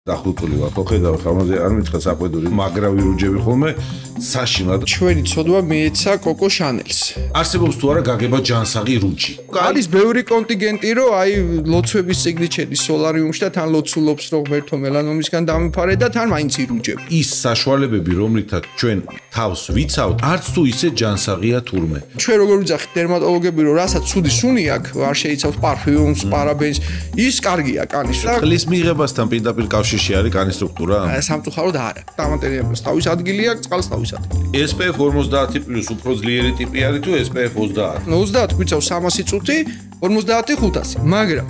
დახუწული ვარ, ხო ხედავ ხამაზე არ მითხრა საყვედური, მაგრავი რუჯები ხოლმე საშინლად. ჩვენი ცოდვა მიეცა კოკო შანელს. არსებობს თუ არა გაგება ჯანსაღი რუჯი. არის ბევრი კონტინგენტი, რომ აი ლოცვების წიგნი შედის სოლარიუმში და თან ლოცულობს რომ ღმერთო მელანომისგან დამიფარე და თან მაინც ირუჯები. ის საშუალებები, რომლითაც ჩვენ თავს ვიცავთ, არც თუ ისე ჯანსაღია თურმე. ჩვენ როგორ ვიძახით დერმატოლოგები, რომ რასაც ცუდი სუნი აქვს, არ შეიცავს პარფიუმს, პარაბენს, ის კარგია კანის. წყლის მიღებასთან პირდაპირ კავშირში არის კანის სტრუქტურა? სამწუხაროდ არა. დამატერიალებს თავის ადგილი აქვს, წყალს თავის ადგილი. SPF 50+ უფრო ძლიერი ტიპი არის თუ SPF 30? 30 გვიწევს 300 წუთი, 50 500, მაგრამ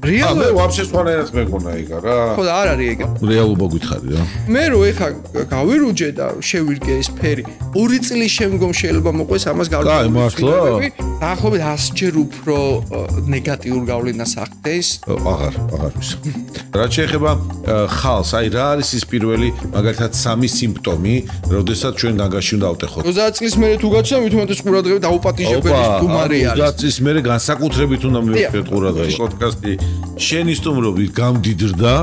მე ვაფშე სხვანაირად მეგონა იქა რა. ხო და არ არის ეგ. რეალობა გითხარი რა. მე რო ეხა გავირუჯე და შევირგე ეს ფერი, 2 წლის შემდგომ შეიძლება მოყვეს ამას გავლენა. კაი, მართლა? დაახლოებით 100-ჯერ უფრო ნეგატიურ გავლენას ახდენს. აღარ ვის. რაც შეეხება ხალს, აი რა არის ის პირველი მაგალითად 3 სიმპტომი, როდესაც ჩვენ დაგაში უნდა ავტეხოთ. 30 წლის მერე თუ გაჩნდა, მithumetes ყურადღება დაუპატიჟებელი სტუმარი არის. 30 წლის მერე განსაკუთრებით უნდა მივხვდეთ ყურადღება. პოდკასტი შენი სტუმრობით გამდიდრდა.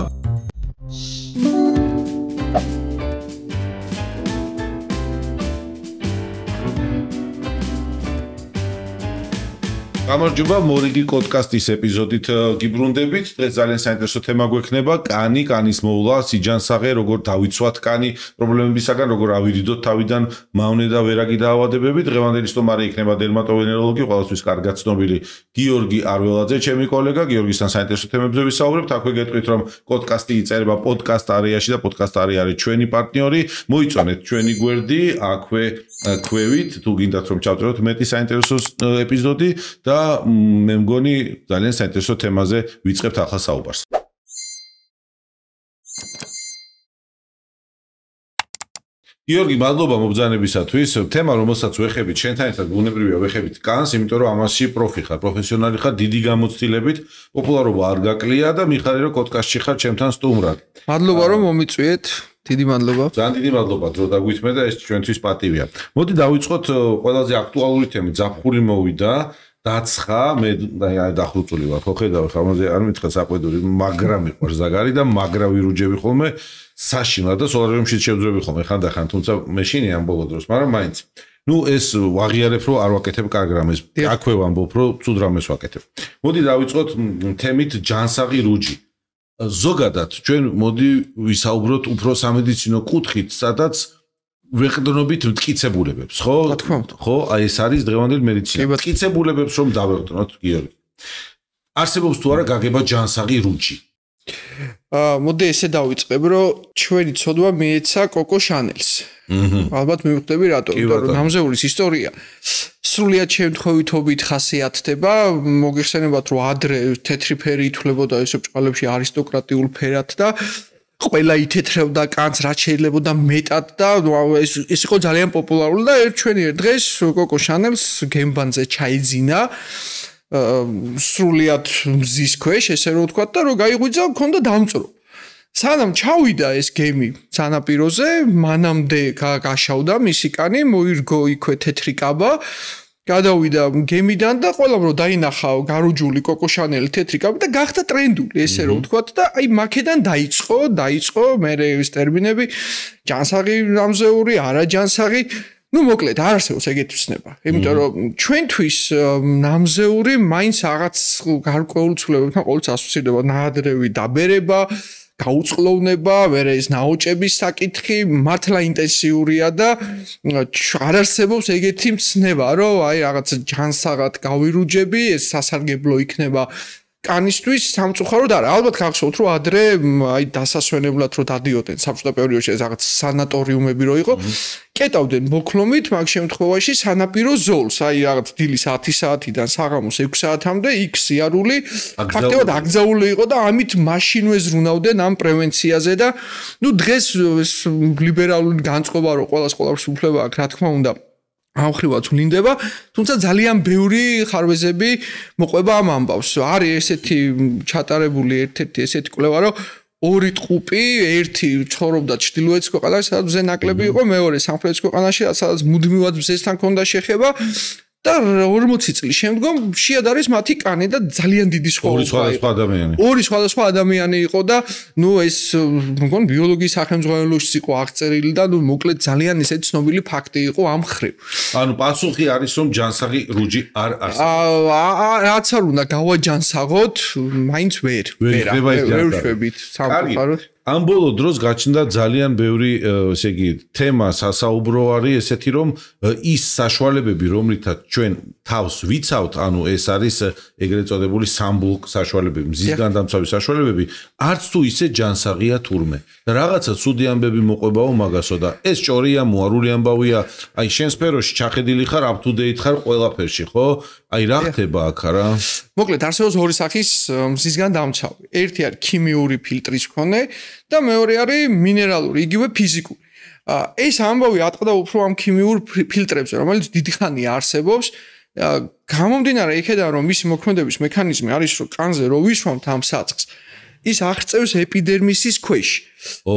გამარჯობა, მორიგი პოდკასტის ეპიზოდით გიბრუნდებით. დღეს ძალიან საინტერესო თემა გვექნება კანი, კანის მოვლა, სიჯანსაღე, როგორ დავიცვათ კანი პრობლემებისაგან, როგორ ავირიდოთ თავიდან მავნე და ვერაგი დაავადებები. დღევანდელი სტუმარი იქნება დერმატოვენეროლოგი, ყველასთვის კარგად ცნობილი გიორგი არველაძე, ჩემი კოლეგა. გიორგისთან საინტერესო თემებზე ვისაუბრებთ. აქვე გეტყვით, რომ პოდკასტი იწერება პოდკასტ არიაში და პოდკასტ არის ჩვენი პარტნიორი. მოიწონეთ ჩვენი გვერდი, აქვე ქვევით, თუ გინდათ რომ ჩავწეროთ მეტი საინტერესო ეპიზოდი და მე მგონი ძალიან საინტერესო თემაზე ვიწყებთ ახლა საუბარს. გიორგი, მადლობა მობრძანებისათვის. თემა, რომელსაც ვეხებით, შენთან ერთად ბუნებრივია ვეხებით კანს, იმიტომ რომ ამაში პროფი ხარ, პროფესიონალი ხარ, დიდი გამოცდილებით, პოპულარობა არ გაკლია და მიხარი რომ პოდკასტში ხარ ჩემთან სტუმრად. მადლობა რომ მომიწვიეთ. დიდი მადლობა. ძალიან დიდი მადლობა დრო დაგვითმე და ეს ჩვენთვის პატივია. მოდი დავიწყოთ ყველაზე აქტუალური თემით. ზაფხული მოვიდა. დაცხა, მე დახუწული ვარ, ხო ხედავ ხამაზე არ მითხრა საყვედური, მაგრამ მიყვარს ზაგარი და მაგრავი რუჯები ხოლმე საშინლად და სოლარიუმში შევძრები ხოლმე ხანდახან, თუმცა მე შინი ამ ბოლო დროს, მაგრამ მაინც. ეს ვაღიარებ რომ არ ვაკეთებ კარგ რამეს, აქვე ვამბობ რომ ცუდ რამეს ვაკეთებ. მოდი დავიწყოთ თემით ჯანსაღი რუჯი. ზოგადად ჩვენ მოდი ვისაუბროთ უფრო სამედიცინო კუთხით, სადაც ვეყრდნობით მტკიცებულებებს, ხო? ხო, აი ეს არის დღევანდელი მედიცინა. მტკიცებულებებს რომ დავეყრდნოთ, გიორგი. არსებობს თუ არა გაგება ჯანსაღი რუჯი? მოდი ესე დავიწყებ, რომ ჩვენი ცოდვა მიეცა კოკო შანელს. ალბათ მივხვდები რატო? იმიტომ რომ ნამზეულის ისტორია სრულიად შემთხვევითობით ხასიათდება. მოგიხსენებათ, რომ ადრე თეთრი ფერი ითვლებოდა ესე ბჭყალებში არისტოკრატიულ ფერად და ყველა ითეთრებდა კანს, რაც შეიძლებოდა მეტად და ეს იყო ძალიან პოპულარული და ჩვენიერ დღეს კოკო შანელს გემბანზე ჩაიძინა სრულიად მზის ქვეშ, ესე რომ ვთქვა და რომ გაიღვიძა, მქონდა დამწრო. სანამ ჩავიდა ეს გემი სანაპიროზე, მანამდე გაშავდა მისი კანი, მოირგო იქვე თეთრი კაბა. გადავიდა გემიდან და ყველამ რომ დაინახა გარუჯული კოკო შანელი თეთრი კაბა და გახდა ტრენდული, ესე რომ ვთქვათ და აი მაქედან დაიწყო მე ეს ტერმინები ჯანსაღი ნამზეული, არაჯანსაღი. მოკლედ არ არსებობს ეგეთი ცნება. იმიტომ რომ ჩვენთვის ნამზეული მაინც რაღაც გარკვეულ ცვლილებებთან ყოველთვის ასოცირდება. ნაადრევი დაბერება, გაუწყლოვნება, ვერა ეს ნაოჭების საკითხი მართლა ინტენსიურია და არ არსებობს ეგეთი მცნება, რომ აი რაღაც ჯანსაღად გავირუჯები, ეს სასარგებლო იქნება კანისთვის, სამწუხაროდ არა. ალბათ გახსოვთ, რომ ადრე აი დასასვენებლად რო დადიოდნენ საბჭოთა პერიოდში ეს რაღაც სანატორიუმები რო იყო, კეტავდნენ მოქლომით მაგ შემთხვევაში სანაპირო ზოლს, აი რაღაც დილის 10 საათიდან საღამოს 6 საათამდე იქ სიარული ფაქტობრივად აკრძალული იყო და ამით მაშინვე ზრუნავდნენ ამ პრევენციაზე და დღეს ეს ლიბერალური განწყობა რო ყველა სკოლაში უფლება აქვს, რა თქმა უნდა ამხრივად ვლინდება, თუმცა ძალიან ბევრი ხარვეზები მოყვება ამ ამბავს. არის ესეთი ჩატარებული ერთ-ერთი ესეთი კვლევა, რომ 2 ტყუპი, ერთი ცხოვრობდა ჩრდილოეთის ქვეყანაში, სადაც მზე ნაკლები იყო, მეორე სამხრეთის ქვეყანაში, სადაც მუდმივად მზესთან ჰქონდა შეხება და 40 წლის შემდგომ შეადარეს მათი კანი და ძალიან დიდი სხვა ორი სხვადასხვა ადამიანი იყო და ნუ ეს მგონი ბიოლოგიის სახელმძღვანელოშიც იყო აღწერილი და ნუ მოკლედ ძალიან ესეთი ცნობილი ფაქტი იყო ამ ხრივ. ანუ პასუხი არის რომ ჯანსაღი რუჯი არ არსებობს. რაც არ უნდა გავაჯანსაღოთ, მაინც ვერ შვებით სამწუხაროდ. ამ ბოლო დროს გაჩნდა ძალიან ბევრი, ესე იგი, თემა სასაუბრო არის ესეთი რომ ის საშუალებები, რომლითაც ჩვენ თავს ვიცავთ, ანუ ეს არის ეგრეთ წოდებული სამბლოკ საშუალებები, მზის განდამცავი საშუალებები, არც თუ ისე ჯანსაღია თურმე. და რაღაცა ცუდი ამბები მოყვებაო მაგასო და ეს ჭორია, მოარული ამბავია, აი შენ სფეროში ჩახედილი ხარ, up to date ხარ ყველაფერში, ხო? აი რა ხდება აქ რა? მოკლედ არსებობს ორი სახის მზის განდამცავი. ერთი არის ქიმიური ფილტრის მქონე და მეორე არის მინერალური, იგივე ფიზიკური. ეს ამბავი ატყდა უფრო ამ ქიმიურ ფილტრებზე, რომელიც დიდი ხანია არსებობს. გამომდინარე იქედან, რომ მისი მოქმედების მექანიზმი არის, რომ კანზე რო ვისვამთ ამ საწყს, ის აღწევს ეპიდერმისის ქვეშ.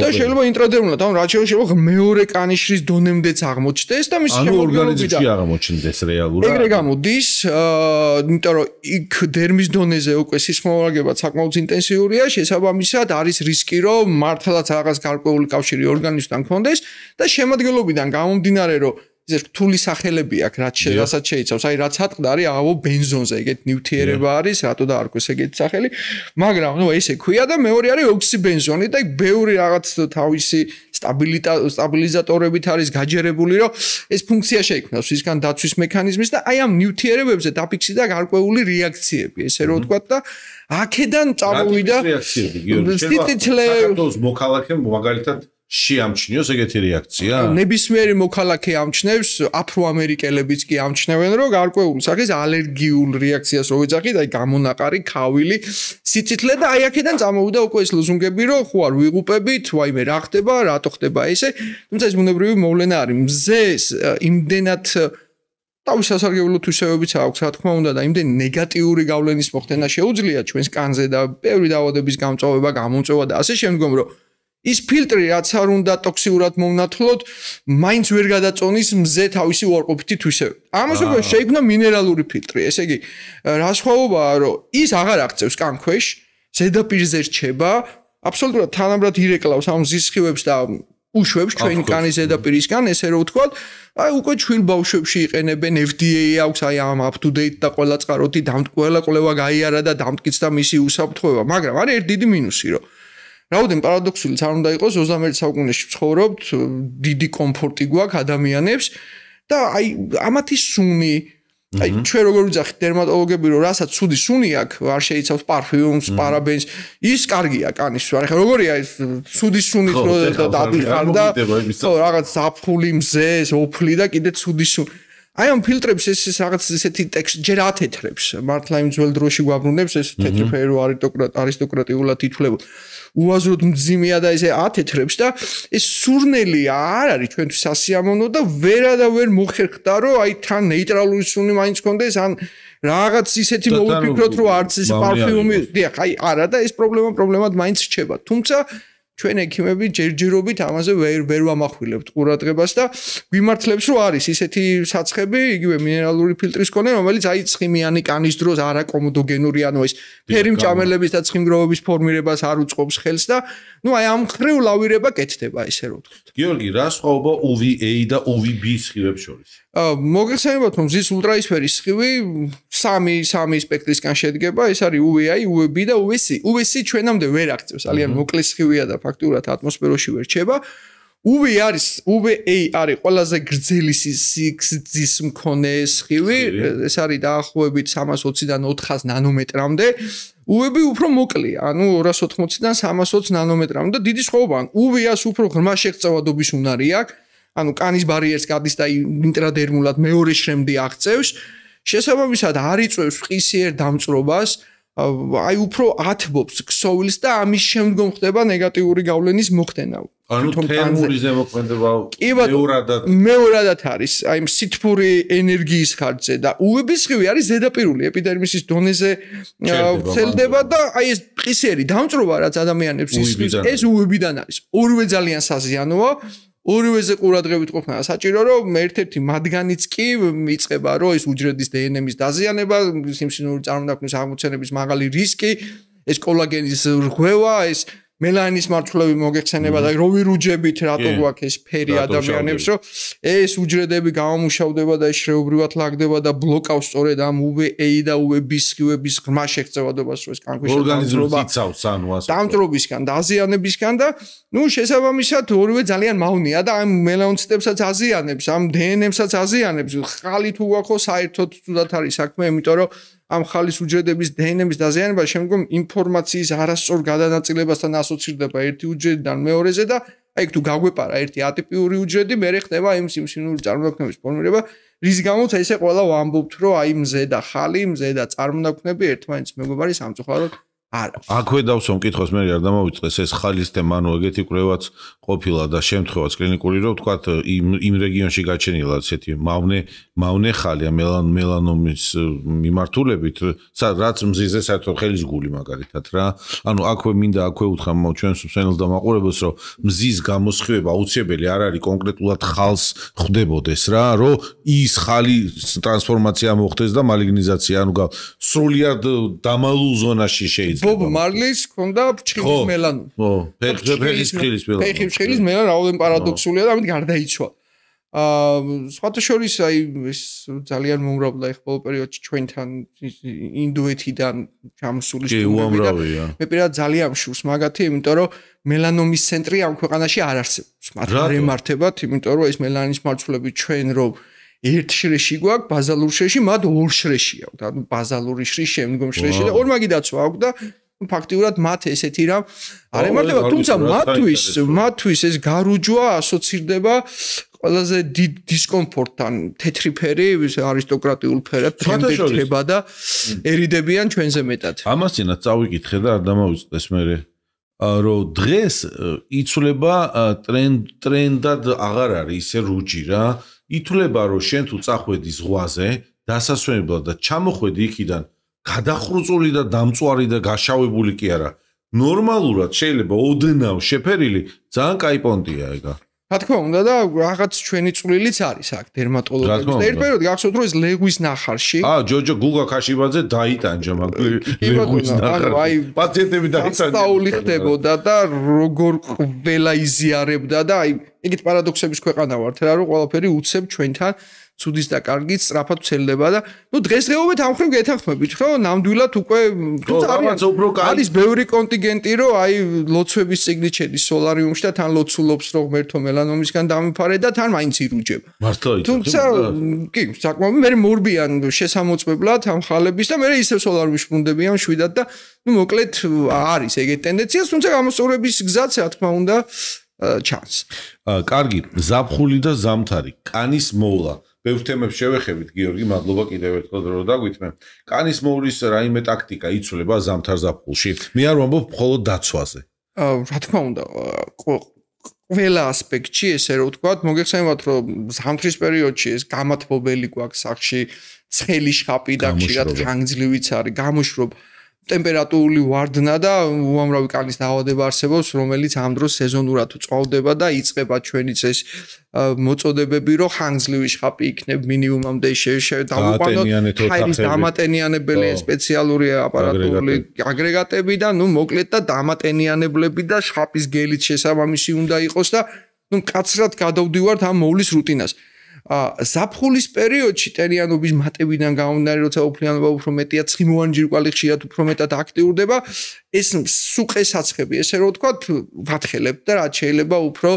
და შეიძლება ინტრადერმულად, ანუ რაც შეიძლება მეორე კანიშრის დონემდეც აღმოჩნდეს და მისი ორგანიზმში აღმოჩნდეს რეალურად. ეგრე გამოდის, იმიტომ რომ იქ დერმის დონეზე უკვე სისხლმომარაგება საკმაოდ ინტენსიურია, შესაბამისად არის რისკი, რომ მართლაც რაღაც გარკვეული კავშირი ორგანიზმთან ქონდეს და შემადგენლობიდან გამომდინარე, რომ ეს რთული სახელები აქვს, რასაც შეიცავს, აი რაც ატყდა არის აღო ბენზონზე, ეგეთ ნივთიერება არის, რატო დაარქვეს ეგეთი სახელი, მაგრამ ნუ ესე ქვია და მეორე არის ოქსიბენზონი და ბევრი რაღაც თავისი სტაბილიზატორებით არის გაჯერებული, რომ ეს ფუნქცია შეიქმნას ისგან დაცვის მექანიზმის და აი ამ ნივთიერებებზე დაფიქსირდა გარკვეული რეაქციები, ესე რომ ვთქვათ და აქედან წამოვიდა რეაქციები, საქართველოს მოქალაქემ მაგალითად შეამჩნიოს ეგეთი რეაქცია? ნებისმიერი მოქალაქე ამჩნევს, აფროამერიკელებიც კი ამჩნევენ, რომ გარკვეული სახის ალერგიულ რეაქციას რო ეძახით, აი გამონაყარი, ქავილი, სიცითლე და აი აქედან წამოვიდა უკვე ეს ლოზუნგები, რომ ხო არ ვიღუპებით, ვაიმე რა ხდება, რატო ხდება ესე, თუმცა ეს ბუნებრივი მოვლენა არის. მზეს იმდენად თავის სასარგებლო თვისებებიც აქვს, რა თქმა უნდა და იმდენ ნეგატიური გავლენის მოხდენა შეუძლია ჩვენს კანზე და ბევრი დაავადების გამწვავება, გამომწვევა და ასე შემდგომ, რომ ის ფილტრი რაც არ უნდა ტოქსიურად მომნათლოთ, მაინც ვერ გადაწონის მზე თავისი უარყოფითი თვისებები. ამას უკვე შეიქმნა მინერალური ფილტრი. ესე იგი, რა სხვაობაა, რომ ის აღარ აღწევს კანქვეშ, ზედაპირზე რჩება, აბსოლუტურად თანაბრად ირეკლავს ამ მზის სხივებს და უშვებს ჩვენი კანის ზედაპირისგან, ესე რომ ვთქვათ, აი უკვე ჩვილ ბავშვებში იყენებენ, FDA აქვს აი ამ up to date და ყველა წყაროთი ყველა კვლევა გაიარა და დამტკიცდა მისი უსაფრთხოება, მაგრამ არის ერთი დიდი მინუსი, რომ რაოდენ პარადოქსულიც არ უნდა იყოს 21 საუკუნეში ვცხოვრობთ, დიდი კომფორტი გვაქვს ადამიანებს და აი ამათი სუნი, აი ჩვენ როგორ ვიძახით დერმატოლოგები, რომ რასაც ცუდი სუნი აქვს, არ შეიცავს პარფიუმს, პარაბენს, ის კარგია კანისთვის. ახლა როგორია ეს ცუდი სუნით რო დადიხარ და ხო რაღაც ზაფხული, მზეს, ოფლი და კიდე ცუდი სუნი. აი ამ ფილტრებს ეს რაღაც ესეთი ტექსტ ჯერ ათეთრებს, მართლა იმ ძველ დროში გვაბრუნებს ეს თეთრი ფერო არისტოკრატიულად ითვლებოდა. უაზროდ მძიმეა და ესე ათეთრებს და ეს სურნელი არ არის ჩვენთვის სასიამოვნო და ვერ მოხერხდა რომ აი თან ნეიტრალური სუნი მაინც კონდეს ან რაღაც ისეთი მოვიფიქროთ რომ არც ეს პარფიუმი დიახ აი არა და ეს პრობლემად მაინც რჩება თუმცა ჩვენ ექიმები ჯერჯერობით ამაზე ვერ ვამახვილებთ ყურადღებას და გვიმართლებს რომ არის ისეთი საცხები იგივე მინერალური ფილტრის მქონე რომელიც აი ცხიმიანი კანის დროს არა კომოდოგენური ანუ ეს ფერიმჭამელების და ცხიმგროვების ფორმირებას არ უწყობს ხელს და ნუ აი ამ ხრივ ლავირება კეთდება ესე რომ ვთქვით. გიორგი, რა სხვაობა UVA და UVB სხივებს შორის? მოგეხსენებათ რომ მზის ულტრაისფერის სხივი სამი სპექტრისგან შედგება, ეს არის UVA, UVB და UVC. UVC ჩვენამდე ვერ აღწევს, ძალიან მოკლე სხივია და ფაქტურად ატმოსფეროში ვერ რჩება. UVA არის ყველაზე გრძელი სიგრძის მქონე სხივი, ეს არის დაახლოებით 320-დან 400 ნანომეტრამდე. UVB უფრო მოკლეა, ანუ 280-დან 320 ნანომეტრამდე და დიდი სხვაობაა. UVA-ს უფრო ღრმა შეღწევადობის უნარი აქვს. ანუ კანის ბარიერს გადის და ინტრადერმულად მეორე შრემდე აღწევს. შესაბამისად არ იწვევს ყისიერ დამწრობას, აი უფრო ათბობს ქსოვილს და ამის შემდგომ ხდება ნეგატიური გავლენის მოხდენა. ანუ თერმული ზემოქმედება მეორადად არის, აი სითბური ენერგიის ხარჯზე და UVB სხივი არის ზედაპირული ეპიდერმისის დონეზე ვრცელდება და აი ეს ყისიერი დამწრობა რაც ადამიანებს ისხვის, ეს UVB-დან არის. ორივე ძალიან საზიანოა. ორივეზე ყურადღებით ყოფნა საჭირო, რომ ერთ-ერთი მათგანიც კი მიწყება, რომ ეს უჯრედის დნმ-ის დაზიანება, სიმსივნური წარმონაქმნის აღმოცენების მაღალი რისკი, ეს კოლაგენის რღვევა, ეს მელანის მარცვლები მოგეხსენება და რო ვირუჯებით რატო გვაქვს ეს ფერი ადამიანებს რომ ეს უჯრედები გამომუშავდება და შრეობრივად ლაგდება და ბლოკავს სწორედ ამ UVA და UVB-ის ხივების ღრმა შეღწევადობას რომ ეს კანქვეშა ორგანიზმს იცავს ანუ ასე დამწრობისგან და აზიანებისგან და ნუ შესაბამისად ორივე ძალიან მავნია და ამ მელანოციტებსაც აზიანებს ამ DNM-საც აზიანებს ხალი თუ გვაქვს საერთოდ თუდად არის საქმე იმიტომ რომ ამ ხალის უჯრედების DNM-ის დაზიანება შემდგომ ინფორმაციის არასწორ გადანაწილებასთან ასოცირდება ერთი უჯრედიდან მეორეზე და აი თუ გაგვეპარა ერთი ატიპიური უჯრედი, მერე ხდება იმ სიმსივნური წარმონაქმნების ფორმირება, რის გამოც ესე ყველა ვამბობთ, რომ აი მზე და ხალი, მზე და წარმონაქმნები ერთმანეთს მეგობარი სამწუხაროდ არა. აქვე დავსვამ კითხოს მე არ დამოვიწყეს ეს ხალის თემა, ანუ ეგეთი კვლევაც ყოფილა და შემთხვევაც კლინიკური რომ ვთქვათ იმ რეგიონში გაჩენილა ესეთი მავნე ხალი მელანომის მიმართულებით, რაც მზიზე საერთოდ ხელის გული მაგალითად რა. ანუ აქვე მინდა უთხრა ჩვენს მსმენელს და მაყურებელს რომ მზის გამოსხივება აუცილებელი არ არის კონკრეტულად ხალს ხვდებოდეს რა, რომ ის ხალი ტრანსფორმაცია მოხდეს და მალიგნიზაცია, ანუ სრულიად დამალულ ზონაში შეიძლება ბობ მარლის ქონდა ფრჩხილის მელანო. ხო, ფეხის მელანო. ფეხის მელანო რაოდენ პარადოქსულია და ამით გარდაიცვალა. სხვათა შორის აი ეს ძალიან მომრავლა ეხ ბოლო პერიოდში ჩვენთან ინდოეთიდან ჩამოსული სტუმრები. მე პირადად ძალიან მშურს მაგათი, იმიტომ რომ მელანომის ცენტრი ამ ქვეყანაში არ არსებობს. მათ არ ემართებათ, იმიტომ რომ ეს მელანის მარცვლები ჩვენ რომ ერთ შრეში გვაქვს, ბაზალურ შრეში, მათ ორ შრეში აქვს. ანუ ბაზალური შრის, შემდგომ შრეში და ორმაგი დაცვა აქვს და ფაქტიურად მათ ესეთი რამ არ ემართება, თუმცა მათთვის ეს გარუჯვა ასოცირდება ყველაზე დიდ დისკომფორტთან, თეთრი ფერი, არისტოკრატიულ ფერად ტრენდება და ერიდებიან ჩვენზე მეტად. ამას წინათ წავიკითხე და არ დამოვიწყდეს მე რომ დღეს იცვლება ტრენდად აღარ არის ისე რუჯი რა. ითვლება რომ შენ თუ წახვედი ზღვაზე დასასვენებლად და ჩამოხვედი იქიდან გადახრუწული და დამწვარი და გაშავებული კი არა ნორმალურად შეიძლება ოდნავ შეფერილი ძალიან კაი პონტია ეგა რა თქმა უნდა და რაღაც ჩვენი წვლილიც არის აქ დერმატოლოგების და ერთპეროდ გახსოვთ რომ ეს ლეგვის ნახარში ჯოჯო გუგა ქაშიბაძე დაიტანჯა მაგ ლეგვის ნახარში პაციენტები დაიტანჯა სწაული ხდებოდა და როგორ ყველა იზიარებდა და აი ეგეთ პარადოქსების ქვეყანა ვართ რა რომ ყველაფერი უცებ ჩვენთან ცუდის და კარგის სწრაფად ვცელდება და ნუ დღესდღეობით ამ ხრივ გეთანხმებით რომ ნამდვილად უკვე არის ბევრი კონტინგენტი რომ აი ლოცვების წიგნით შედის სოლარიუმში და თან ლოცულობს რომ ღმერთო მელანომისგან დამიფარე და თან მაინც ირუჯება თუმცა კი საკმაოდ მე მორბიან შესამოწმებლად ამ ხალების და მე ისევ სოლარიუმში ბრუნდებიან შვიდად და ნუ მოკლედ არის ეგეთ ტენდენცია თუმცა გამოსწორების გზაც რა თქმა უნდა ჩანს კარგი ზაფხული და ზამთარი კანის მოვლა ბევრ თემებს შევეხებით გიორგი მადლობა კიდევ ერთხელ რომ დაგვითმე კანის მოვლის რაიმე ტაქტიკა იცვლება ზამთარ ზაფხულში მე არ ვამბობ მხოლოდ დაცვაზე რა თქმა უნდა ყველა ასპექტში ესე რომ ვთქვათ მოგეხსენებათ რომ ზამთრის პერიოდში ეს გამათბობელი გვაქვს სახში ცხელი შხაპი და ხშირად ხანგრძლივიც არის გამოშრობ ტემპერატურული ვარდნა და უამრავი კანის დაავადება არსებობს, რომელიც ამ დროს სეზონურად წვავდება და იწყება ჩვენიც ეს მოწოდებები, რომ ხანგრძლივი შხაპი იქნებ მინიმუმამდე დავუყანოთ ჰაერის დამატენიანებელი სპეციალური აპარატული აგრეგატები და ნუ მოკლედ და დამატენიანებლები და შხაპის გელით შესაბამისი უნდა იყოს და ნუ მკაცრად გადავდივართ ამ მოვლის რუტინას. ზაფხულის პერიოდში ტენიანობის მატებიდან გამომდინარე, როცა უფლიანობა უფრო მეტია, ცხიმოვანი ჯირკვალი ხშირად უფრო მეტად აქტიურდება, ეს სუყე საცხები, ესე რომ ვთქვათ, ვათხელებთ და რაც შეიძლება უფრო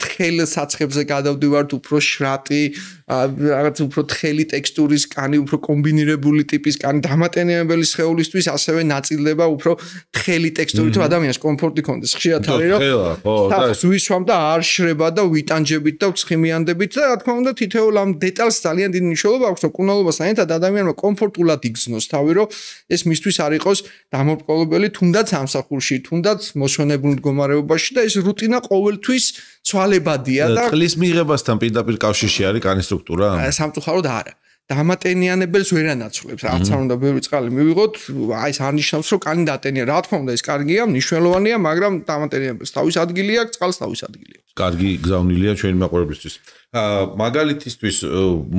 თხელ საცხებზე გადავდივართ, უფრო შრატი, რაღაც უფრო თხელი ტექსტურის კანი, უფრო კომბინირებული ტიპის კანი, დამატენებელი სხეულისთვის ასევე ნაწილდება უფრო თხელი ტექსტურით, რომ ადამიანს კომფორტი კონდეს. ხშირად არის რომ თავს ვისვამ და არ შრება და ვიტანჯებით და ვცხიმიანდებით და რა თქმა უნდა თითოეულ ამ დეტალს ძალიან დიდი მნიშვნელობა აქვს, რომ კუნალობასთან ერთად ადამიანმა კომფორტულად იგრძნოს თავი, რომ ეს მისთვის არ იყოს დამორბკოლებელი თუნდაც ამსახურში, თუნდაც მოსვენებულ მდგომარეობაში და ეს რუტინა ყოველთვის ცვალებადია და წყლის მიღებასთან პირდაპირ კავშირში არის კანის სტრუქტურა? სამწუხაროდ არა. დამატენიანებელს ვერ ანაცვლებს. არც არ უნდა ბევრი წყალი მივიღოთ, აი ეს არ ნიშნავს, რომ კანი დატენია. რა თქმა უნდა, ეს კარგია, მნიშვნელოვანია, მაგრამ დამატენიანებელს თავის ადგილი აქვს, წყალს თავის ადგილი აქვს. კარგი გზავნილია ჩვენი მაყურებლისთვის. მაგალითისთვის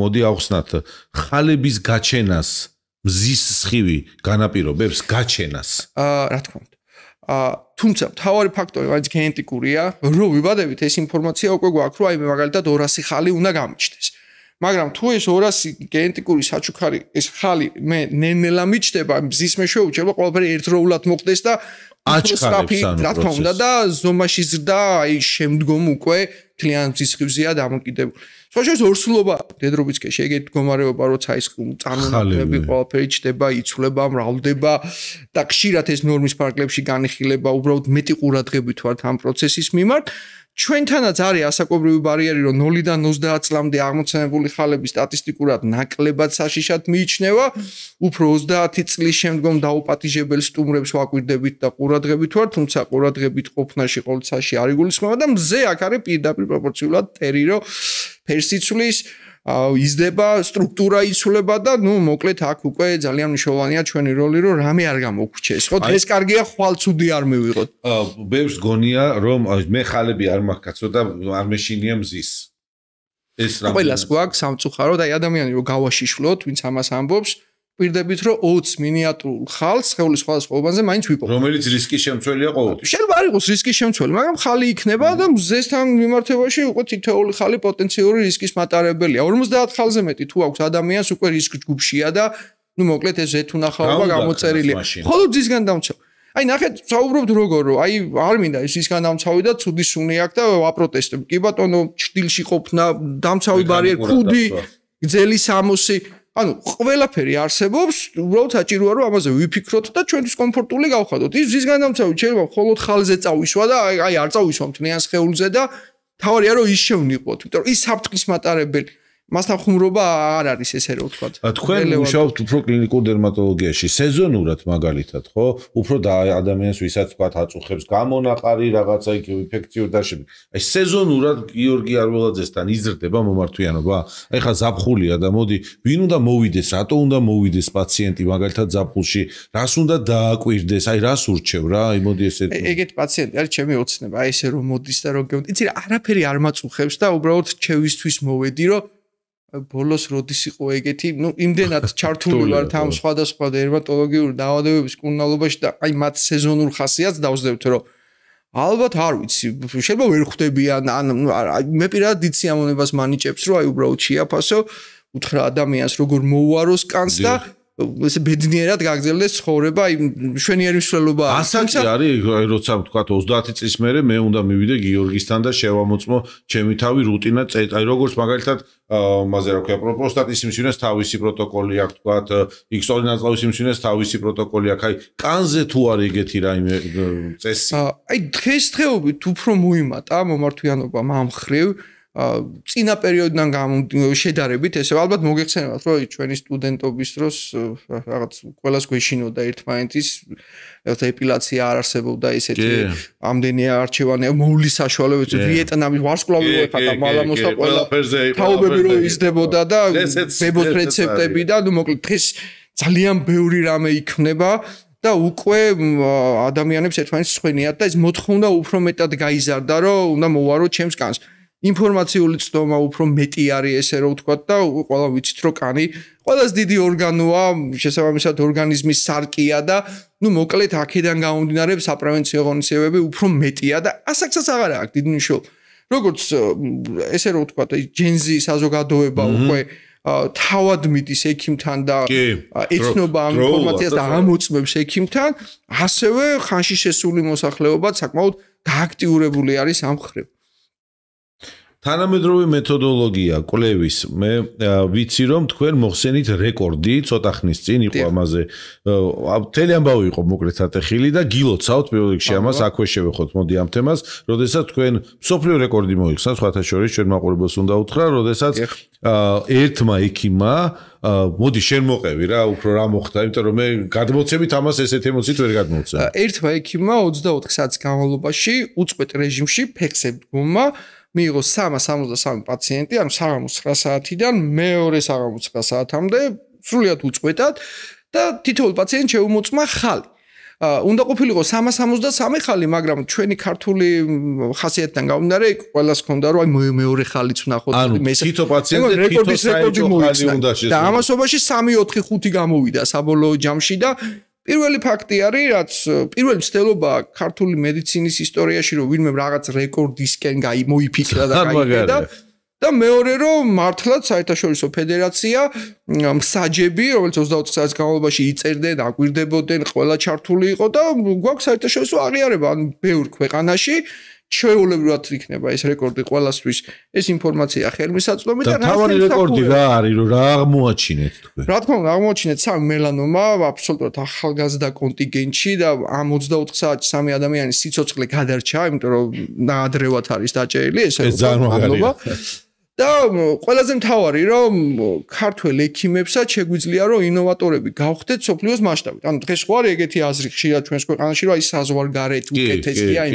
მოდი ავხსნათ ხალების გაჩენას მზის სხივი განაპირობებს გაჩენას. რა თქმა უნდა. თუმცა მთავარი ფაქტორი მაინც გენეტიკურია, რო ვიბადებით ეს ინფორმაცია უკვე გვაქვს, რომ აი მაგალითად 200 ხალი უნდა გამიჩნდეს. მაგრამ თუ ეს 200 გენეტიკური საჩუქარი ეს ხალი მე ნელ-ნელა მიჩნდება, მზის მეშვეობით ყველაფერი ერთდროულად მოხდეს და აჩქარებს რა თქმა უნდა და ზომაში ზრდა აი შემდგომ უკვე თლიან მზის სხივზეა დამოკიდებული. სხვაშორის ორსულობა დედრობიც კი შეგეთ მდგომარეობა როცა ის წარმონაქმნები ყველაფერი ჩდება, იცვლება, მრავლდება და ხშირად ეს ნორმის ფარგლებში განიხილება, უბრალოდ მეტი ყურადღებით ვართ ამ პროცესის მიმართ. ჩვენთანაც არის ასაკობრივი ბარიერი, რომ 0-დან 30 წლამდე აღმოცენებული ხალები სტატისტიკურად ნაკლებად საშიშად მიიჩნევა, უფრო 30 წლის შემდგომ დაუპატიჟებელ სტუმრებს ვაკვირდებით და ყურადღებით ვართ, თუმცა ყურადღებით ყოფნაში ყოველწაში არ იგულისხმება და მზე აქ არის პირდაპირ პროპორციულად ტერი, რომ ფერს იცვლის, იზრდება, სტრუქტურა იცვლება და ნუ მოკლედ აქ უკვე ძალიან მნიშვნელოვანია ჩვენი როლი, რომ რამე არ გამოგვჩეს. ხო, დღეს კარგია ხვალ ცუდი არ მივიღოთ. ბევრს გონია, რომ მე ხალები არ მაქვს კაცო და არ მეშინია მზის. ეს რა. ყველას გვაქვს სამწუხაროდ, აი ადამიანი რომ გავაშიშვლოთ, ვინც ამას ამბობს, პირდებით რომ 20 მინიატურულ ხალს სხეულის სხვადასხვა უბანზე მაინც ვიპოვოთ. რომელიც რისკის შემცველია ყოველთვის. შეიძლება არ იყოს რისკის შემცველი, მაგრამ ხალი იქნება და მზესთან მიმართებაში უკვე თითოეული ხალი პოტენციური რისკის მატარებელია. 50 ხალზე მეტი თუ აქვს ადამიანს უკვე რისკ ჯგუფშია და ნუ მოკლედ ეს ზეთუნახაობა გამოწერილია. ხოლო ძისგან დამცავ. აი ნახეთ, საუბრობთ როგორ რომ აი არ მინდა ის ისგან დამცავი და ცუდი სუნი აქვს და ვაპროტესტებ. კი ბატონო, ჭდილში ყოფნა, დამცავი ბარიერი, ქუდი, გძელი 60 ანუ ყველაფერი არსებობს, უბრალოდ საჭიროა რომ ამაზე ვიფიქროთ და ჩვენთვის კომფორტული გავხადოთ. ის მზის განამცავი შეიძლება მხოლოდ ხალზე წავისვა და აი არ წავისვა მთლიან სხეულზე და თავარია რომ ის შევნიყვოთ, იმიტომ რომ ის საფრთხის მატარებელი მასთან ხუმრობა არ არის ესე რომ ვთქვა. თქვენ მუშაობთ უფრო კლინიკურ დერმატოლოგიაში, სეზონურად მაგალითად, ხო? უფრო და ადამიანს ვისაც თქვა აწუხებს გამონაყარი, რაღაცა იქ ინფექციური დაშები. აი სეზონურად გიორგი არველაძესთან იზრდება მომართვიანობა? აი ხა ზაფხულია და მოდი, ვინ უნდა მოვიდეს, რატო უნდა მოვიდეს პაციენტი მაგალითად ზაფხულში, რას უნდა დააკვირდეს, აი რას ურჩევ რა, აი მოდი ესე. ეგეთ პაციენტი არის ჩემი ოცნება, აი ესე რომ მოდის და რომ გეუბნები, იცი რა, არაფერი არ მაწუხებს და უბრალოდ ჩემისთვის მოვედი რომ ბოლოს როდის იყო ეგეთი, ნუ იმდენად ჩართული ვართ ამ სხვადასხვა დერმატოლოგიური დაავადებების კურნალობაში და აი მათ სეზონურ ხასიათს დავსდევთ, რომ ალბათ არ ვიცი, შეიძლება ვერ ხვდებიან, ან მე პირადად დიდ სიამოვნებას მანიჭებს, რომ აი უბრალოდ შეაფასო, უთხრა ადამიანს როგორ მოუაროს კანს და ესე ბედნიერად გაგრძელდეს ცხოვრება, აი მშვენიერი მსვლელობა. ასაკი არის, როცა ვთქვა 30 წლის მერე მე უნდა მივიდე გიორგისთან და შევამოწმო ჩემი თავი რუტინა, აი როგორც მაგალითად მასე რა ქვია, პროსტატის სიმსივნეს თავისი პროტოკოლი აქვს, თქვა X2 ნაწლავის სიმსივნეს თავისი პროტოკოლი აქვს, აი კანზე თუ არის ეგეთი რაიმე წესი. აი დღესდღეობით უფრო მოიმატა მომართვიანობა ამ ხრივ წინა პერიოდიდან შედარებით ესე ალბათ მოგეხსენებათ რომ ჩვენი სტუდენტობის დროს რაღაც ყველას გვეშინოდა ერთმანეთის რაღაცა ეპილაცია არ არსებობდა ესეთი ამდენი არჩევანი მოვლის საშუალებებით ვიეტნამის ვარსკვლავი ვეხატა მალამოსა ყველა თაობები რო იზრდებოდა და ბებოთ რეცეპტები და ნუ მოკლედ დღეს ძალიან ბევრი რამე იქნება და უკვე ადამიანებს ერთმანეთს სხვენიათ და ეს მოთხოვნა უფრო მეტად გაიზარდა რომ უნდა მოვარო ჩემს კანს ინფორმაციული ცდომა უფრო მეტი არის ესე რომ ვთქვა და ყველა ვიცით რომ კანი ყველაზე დიდი ორგანოა შესაბამისად ორგანიზმის სარკია და ნუ მოკლედ აქედან გამომდინარე საპრევენციო ღონისძიებები უფრო მეტია და ასაკსაც აღარ აქვს დიდი მნიშვნელობა როგორც ესე რომ ვთქვა ჯენზი საზოგადოება უკვე თავად მიდის ექიმთან და ეცნობა ამ ინფორმაციას და ამოწმებს ექიმთან ასევე ხანში შესული მოსახლეობა საკმაოდ გააქტიურებული არის ამ მხრივ თანამედროვე მეთოდოლოგია კვლევის მე ვიცი რომ თქვენ მოხსენით რეკორდი ცოტა ხნის წინ იყო ამაზე მთელი ამბავი იყო მოკლედ ატეხილი და გილოცავთ პირველ რიგში ამას აქვე შევეხოთ მოდი ამ თემას როდესაც თქვენ მსოფლიო რეკორდი მოიხსნა სხვათა შორის ჩვენ მაყურებელს უნდა უთხრა როდესაც ერთმა ექიმმა მოდი შენ მოყევი რა უფრო რა მოხდა იმიტომ რომ მე გადმოცემით ამას ესეთ ემოციით ვერ გადმოცემ ერთმა ექიმმა 24 საათის განმავლობაში უწყვეტ რეჟიმში ფექსებდგომა მიიღო 373 პაციენტი, ანუ საღამოს 9 საათიდან მეორე საღამოს 9 საათამდე, სრულიად უწყვეტად და თითოეულ პაციენტს შეუმოწმა ხალი. უნდა ყოფილიყო 363 ხალი, მაგრამ ჩვენი ქართული ხასიათიდან გამომდინარე, ყველას ჰქონდა რომ აი მეორე ხალიც ვნახოთ, თითო პაციენტზე თითო საერთო ხალი უნდა შესრულოს. და ამასობაში 3-4-5 გამოვიდა საბოლოო ჯამში და პირველი ფაქტი არის, რაც პირველი მცდელობა ქართული მედიცინის ისტორიაში, რომ ვინმე რაღაც რეკორდისკენ მოიფიქრა და გაიგდა და მეორე რომ მართლაც საერთაშორისო ფედერაცია მსაჯები, რომელიც 24 საათის განმავლობაში იწერდნენ, აკვირდებოდნენ, ყველა ჩართული იყო და გვაქვს საერთაშორისო აღიარება, ანუ ბევრ ქვეყანაში ჩვეულებრივად იქნება ეს რეკორდი ყველასთვის. ეს ინფორმაცია ხელმისაწვდომი და თავარი რეკორდი რა არის, რომ რა აღმოაჩინეთ თქვენ? რა თქმა უნდა, აღმოაჩინეთ 3 მელანომა აბსოლუტურად ახალგაზრდა კონტინგენტში და ამ 24 საათში 3 ადამიანის სიცოცხლე გადარჩა, იმიტომ რომ ნაადრევად არის დაჭერილი ეს ძალიან მაგარია. და ყველაზე მთავარი რომ ქართველ ექიმებსაც შეგვიძლია რომ ინოვატორები გავხდეთ სოფლიოს მასშტაბით. ანუ დღეს ხო არის ეგეთი აზრი ხშირად ჩვენს ქვეყანაში რომ აი საზღვარგარეთ უკეთესია იმ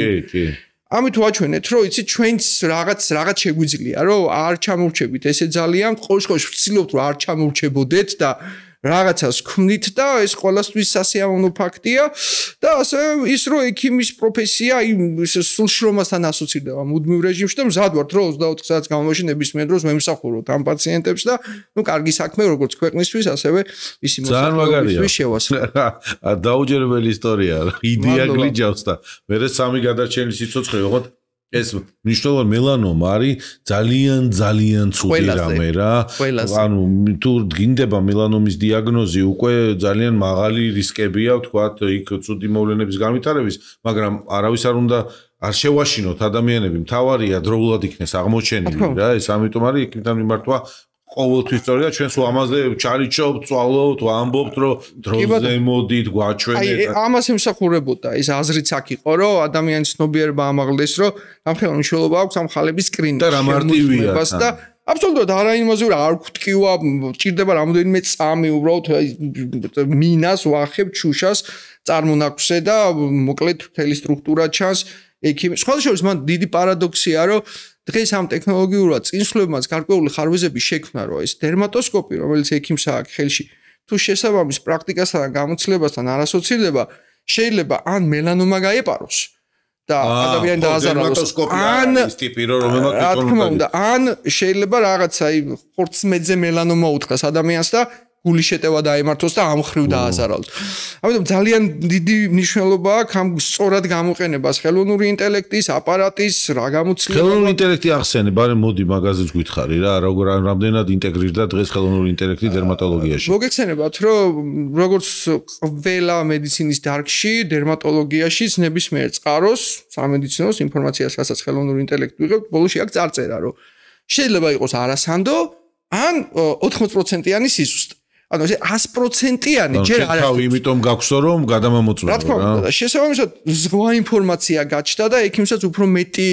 ამით ვაჩვენეთ რომ იცი ჩვენც რაღაც შეგვიძლია რომ არ ჩამორჩებით ესე ძალიან ყოველ შემთხვევაში ვცდილობთ რომ არ ჩამორჩებოდეთ და რაღაცას ქმნით და ეს ყველასთვის სასიამოვნო ფაქტია და ასევე ის რომ ექიმის პროფესია აი სულშრომასთან ასოცირდება მუდმივ რეჟიმში და მზად ვართ რომ 24 საათის განმავლობაში ნებისმიერ დროს ვემსახუროთ ამ პაციენტებს და ნუ კარგი საქმე როგორც ქვეყნისთვის ასევე ისი მოსახლეობისთვის შევასრულოთ. დაუჯერებელი ისტორია იდეა გლიჯავს და მე 3 გადარჩენილი სიცოცხლე ვიყოთ ეს მნიშვნელოვანი მელანომა არის ძალიან ცუდი რამე რა. ანუ თუ გინდება მელანომის დიაგნოზი უკვე ძალიან მაღალი რისკებია ვთქვათ იქ ცუდი მოვლენების განვითარების, მაგრამ არავის არ უნდა არ შევაშინოთ ადამიანები, მთავარია დროულად იქნეს აღმოჩენილი რა. ეს ამიტომ არის ექიმთან მიმართვა ყოველთვის სწორია ჩვენ სულ ამაზე ჩარიჩობთ, წვალობთ, ვამბობთ რომ დროზე მოდით, გვაჩვენეთ. აი ამას ემსახურებოდა ეს აზრიც აქ იყო რომ ადამიანის ცნობიერება ამაღლდეს რომ ამ ხელოვნ მნიშვნელობა აქვს ამ ხალების სკრინინგს და რა მარტივია და აბსოლუტურად არა იმაზე რომ არ გვტკივა, ჭირდება რამოდენიმე წამი უბრალოდ მინას ვახებ ჩუშას წარმონაქვსე და მოკლედ მთელი სტრუქტურა ჩანს ექიმი. სხვადასხვა მან დიდი პარადოქსია რომ დღეს ამ ტექნოლოგიურად წინსვლებმაც გარკვეული ხარვეზები შექმნა რომ ეს დერმატოსკოპი რომელიც ექიმს აქვს ხელში თუ შესაბამის პრაქტიკასთან გამოცდილებასთან არ ასოცირდება შეიძლება ან მელანომა გაეპაროს და ადამიანი დააზარალოს ან ის ტიპი რომ ან შეიძლება რაღაცა ხორცმედზე მელანომა უთხრას ადამიანს და გული შეტევა დაემართოს და ამხრივ დააზარალოს. ამიტომ ძალიან დიდი მნიშვნელობა აქვს ამ სწორად გამოყენებას ხელოვნური ინტელექტის, აპარატის, რა გამოცდილება. ხელოვნური ინტელექტი ახსენე, ბარემ მოდი მაგაზეც გითხარი რა, რამდენად ინტეგრირდა დღეს ხელოვნური ინტელექტი დერმატოლოგიაში. მოგეხსენებათ, რომ როგორც ყველა მედიცინის დარგში, დერმატოლოგიაშიც ნებისმიერ წყაროს, სამედიცინოს ინფორმაციას, რასაც ხელოვნური ინტელექტი ვიღებთ, ბოლოში აქვს წარწერა, რომ შეიძლება იყოს არასანდო, ან 80%-იანი სიზუსტე. ანუ ეს 100%-იანი ჯერ არ არის. იმიტომ გაქვსო რომ გადამამოწმებო რა. რა თქმა უნდა, შესაბამისად ზღვა ინფორმაცია გაჩნდა და ექიმსაც უფრო მეტი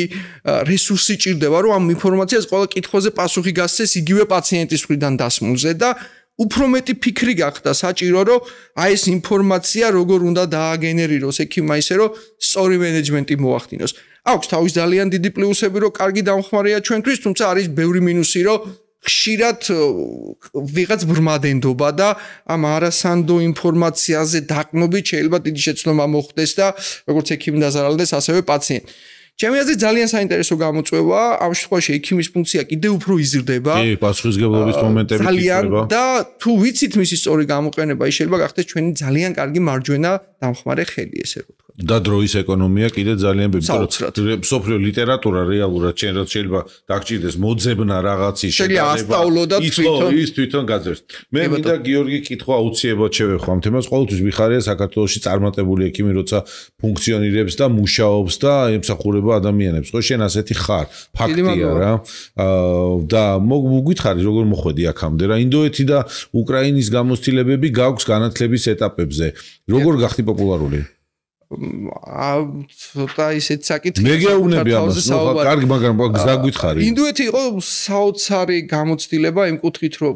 რესურსი ჭირდება, რომ ამ ინფორმაციას ყველა კითხვაზე პასუხი გასცეს იგივე პაციენტის მხრიდან დასმულზე და უფრო მეტი ფიქრი გახდა საჭირო, რომ აი ეს ინფორმაცია როგორ უნდა დააგენერიროს ექიმმა ისე, რომ სწორი მენეჯმენტი მოახდინოს. აქვს თავის ძალიან დიდი პლუსები, რომ კარგი დამხმარეა ჩვენთვის, თუმცა არის ბევრი მინუსი, რომ ხშირად ვიღაც ბრმადენდობა და ამ არასანდო ინფორმაციაზე დაყნობით შეიძლება დიდი შეცდომა მოხდეს და როგორც ექიმი დაზარალდეს, ასევე პაციენტი. ჩემი აზრით ძალიან საინტერესო გამოწვევა, ამ შემთხვევაში ექიმის ფუნქცია კიდევ უფრო იზრდება. კი, პასუხისმგებლობის მომენტები იქნება. და თუ ვიცით მისი სწორი გამოყენება, ის შეიძლება გახდეს ჩვენი ძალიან კარგი მარჯვენა დამხმარე ხელი, ესე რომ ვთქვა. და დროის ეკონომია კიდე ძალიან ბებია. სოფლიო ლიტერატურა რეალურად შეიძლება დაგჭირდეს მოძებნა რაღაცის შეიძლება ასწავლო და თვითონ გაძევს. მე მინდა გიორგი კითხვა აუცილებლად შევეხო ამ თემას. ყოველთვის ვიხარია საქართველოში წარმატებული ექიმი, როცა ფუნქციონირებს და მუშაობს და ემსახურება ადამიანებს. ხო შენ ასეთი ხარ, ფაქტია რა. და მოგვითხარი როგორ მოხვედი აქამდე რა. ინდოეთი და უკრაინის გამოცდილებები გაქვს განათლების ეტაპებზე. როგორ გახდი პოპულარული? ცოტა ისეთ საკითხი. მე გეუბნები ამას, ნუ კარგი, მაგრამ გაგვითხარი. ინდოეთი იყო საოცარი გამოცდილება იმ კუთხით, რომ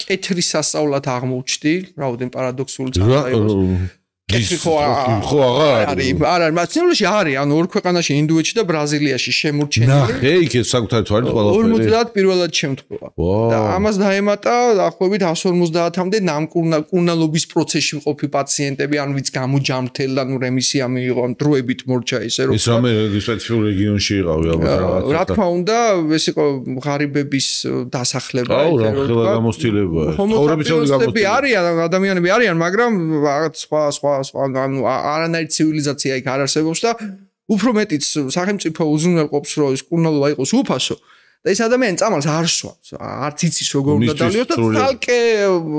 კეთრის სასწავლად აღმოჩნდი, რაოდენ პარადოქსული წყარო იყო. კეთრი ხო არის. არა, მასწავლოში არის, ანუ ორ ქვეყანაში, ინდოეთში და ბრაზილიაში შემორჩენილი. ნახე, იქ საკუთარი თვალით ყველაფერი. 50 პირველად შემთხვევა. და ამას დაემატა დაახლოებით 150-მდე ნამკურნალობის პროცესში მყოფი პაციენტები, ანუ ვინც გამოჯამრთელდა, ნუ რემისია მიიღო, დროებით მორჩა ესე რომ. ეს რამე სპეციფიურ რეგიონში იყავი ალბათ რაღაც. რა თქმა უნდა, ეს იყო ღარიბების დასახლება, აუ, რა ხელა გამოცდილებაა. ცხოვრებისეული გამოცდილება. არიან ადამიანები არიან, მაგრამ რაღაც სხვა ანუ არანაირი ცივილიზაცია იქ არ არსებობს და უფრო მეტიც სახელმწიფო უზრუნველყოფს რომ ეს კურნალობა იყოს უფასო და ეს ადამიანი წამალს არ სვამს, არც იცის როგორ უნდა დალიოს და თალკე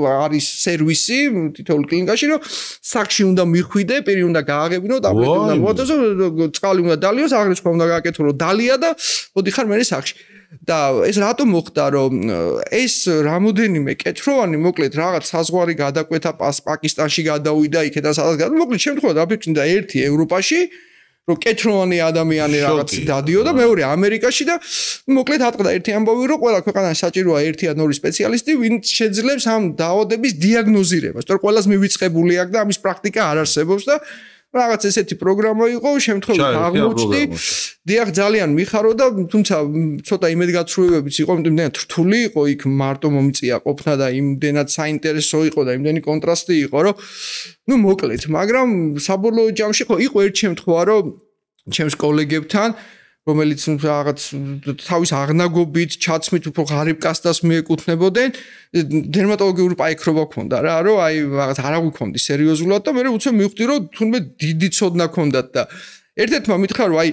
არის სერვისი თითოეულ კლინიკაში რომ სახში უნდა მიხვიდე, პირი უნდა გააღებინო, ტაბლეტი უნდა მოაწესო, წყალი უნდა დალიოს, აღრიცხვა უნდა გააკეთო რომ დალია და მოდი ხარ მე სახში. და ეს რატომ მოხდა რომ ეს რამოდენიმე კეთროვანი მოკლედ რაღაც საზღვარი გადაკვეთა პაკისტანში გადავიდა იქიდან სადაც გადა მოკლედ შემთხვევა დაფიქრდა ერთი ევროპაში რომ კეთროვანი ადამიანი რაღაც დადიოდა მეორე ამერიკაში და მოკლედ ატყდა ერთი ამბავი რომ ყველა ქვეყანაში საჭიროა ერთი ან ორი სპეციალისტი ვინც შეძლებს ამ დაავადების დიაგნოზირებას თორე ყველას მივიწყებული აქვს და ამის პრაქტიკა არ არსებობს და რაღაც ესეთი პროგრამა იყო, შემთხვევით აღმოჩნდი. დიახ, ძალიან მიხარო და თუმცა ცოტა იმედგაცრუებებიც იყო, იმდენად რთული იყო იქ მარტო მომწია ყოფნა და იმდენად საინტერესო იყო და იმდენი კონტრასტი იყო, რომ ნუ მოკლედ, მაგრამ საბოლოო ჯამში იყო ერთ შემთხვევა, რომ ჩემს კოლეგებთან რომელიც რაღაც თავის აღნაგობით, ჩაცმით უფრო ღარიბ კასტას მიეკუთვნებოდნენ, დერმატოლოგიური პაიქრობა ქონდა რა, რომ აი რაღაც არ აღვიქონდი სერიოზულად და მე უცებ მივხვდი, რომ თუნდაც დიდი ცოდნა ქონდათ და ერთ-ერთმა მითხრა, რომ აი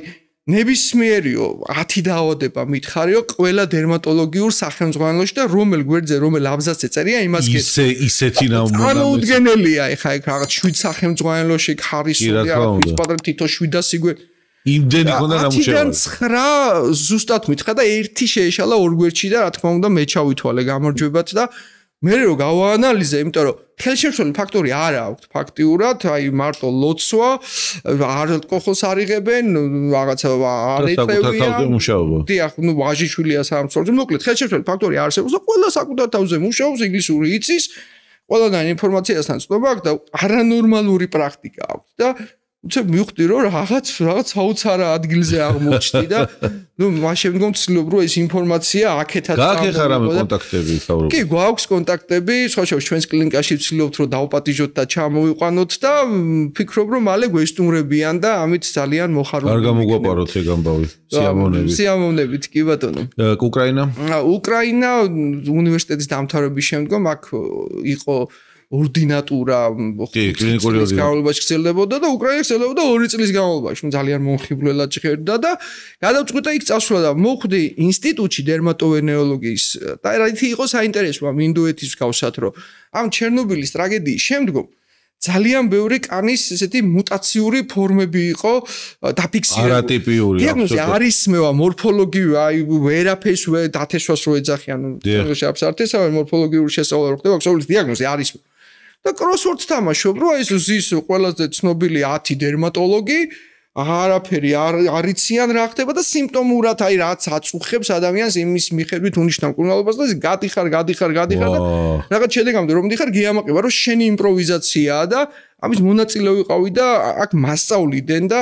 ნებისმიერიო 10 დაავადება მითხარიო ყველა დერმატოლოგიურ სახელმძღვანელოში და რომელ გვერდზე, რომელ აბზაცზე წერია იმას გეტყვი. ისეთი ნამონამი. წარმოუდგენელია ეხა იქ რაღაც 7 სახელმძღვანელოში ხარისხია, რაღაც პატრონ თითო 700 გვერდი იმდენი ქონდა ნამუშევარი. 9 ზუსტად მითხრა და ერთი შეეშალა ორ გვერდში და რა თქმა უნდა მე ჩავითვალე გამარჯვებად და მე რო გავაანალიზე, იმიტომ რომ ხელშემშლელი ფაქტორი არ აქვს ფაქტიურად, აი მარტო ლოცვა, ალკოჰოლს არიღებენ, რაღაცა არ ეწევიან. დიახ, ნუ ვაჟიშვილია სამწუხაროდ, მოკლედ ხელშემშლელი ფაქტორი არსებობს და ყველა საკუთარ თავზე მუშაობს, ინგლისური იცის, ყველგან ინფორმაციასთან ცნობა აქვს და არანორმალური პრაქტიკა აქვს და უცებ მივხვდი რომ რაღაც საოცარ ადგილზე აღმოჩნდი და ნუ მას შემდგომ ცდილობ რომ ეს ინფორმაცია აქეთაც გააკეთა რამე კონტაქტები საუბრობ. კი, გვაქვს კონტაქტები, სხვა ჩვენს კლინიკაში ვცდილობთ რომ დავპატიჟოთ და ჩამოვიყვანოთ და ვფიქრობ რომ მალე გვესტუმრებიან და ამით ძალიან მოხარული. არ გამოგვაპაროთ ეგ ამბავი. სიამოვნებით, კი ბატონო. უკრაინა? უკრაინა უნივერსიტეტის დამთავრების შემდგომ აქ იყო ორდინატურა კლინიკური განმავლობაში გრძელდებოდა და უკრაინა გრძელდებოდა 2 წლის განმავლობაში. ძალიან მომხიბვლელად ჟღერდა და გადავწყვიტა იქ წასვლა და მოხვდი ინსტიტუტში დერმატოვენეოლოგიის და რითი იყო საინტერესო ამ ინდოეთის მსგავსად რომ ამ ჩერნობილის ტრაგედიის შემდგომ ძალიან ბევრი კანის ესეთი მუტაციური ფორმები იყო დაფიქსირებული. არატიპიური. დიაგნოზი არის მევა მორფოლოგიური, აი ვერაფერს დათესვას რო ეძახიან, აბსარტესა მორფოლოგიური შესწავლა რო ხდება, ხსოვლის დიაგნოზი არის. და კროსვორდს თამაშობ, რომ ეს ზის ყველაზე ცნობილი 10 დერმატოლოგი არაფერი არ იციან რა ხდება და სიმპტომურად აი რაც აწუხებს ადამიანს იმის მიხედვით უნიშნავ კურნალობას და გადიხარ და რაღაც შედეგამდე რომ მიდიხარ გიამაყება რომ შენი იმპროვიზაციაა და ამის მონაწილე ვიყავი და აქ მასწავლიდან და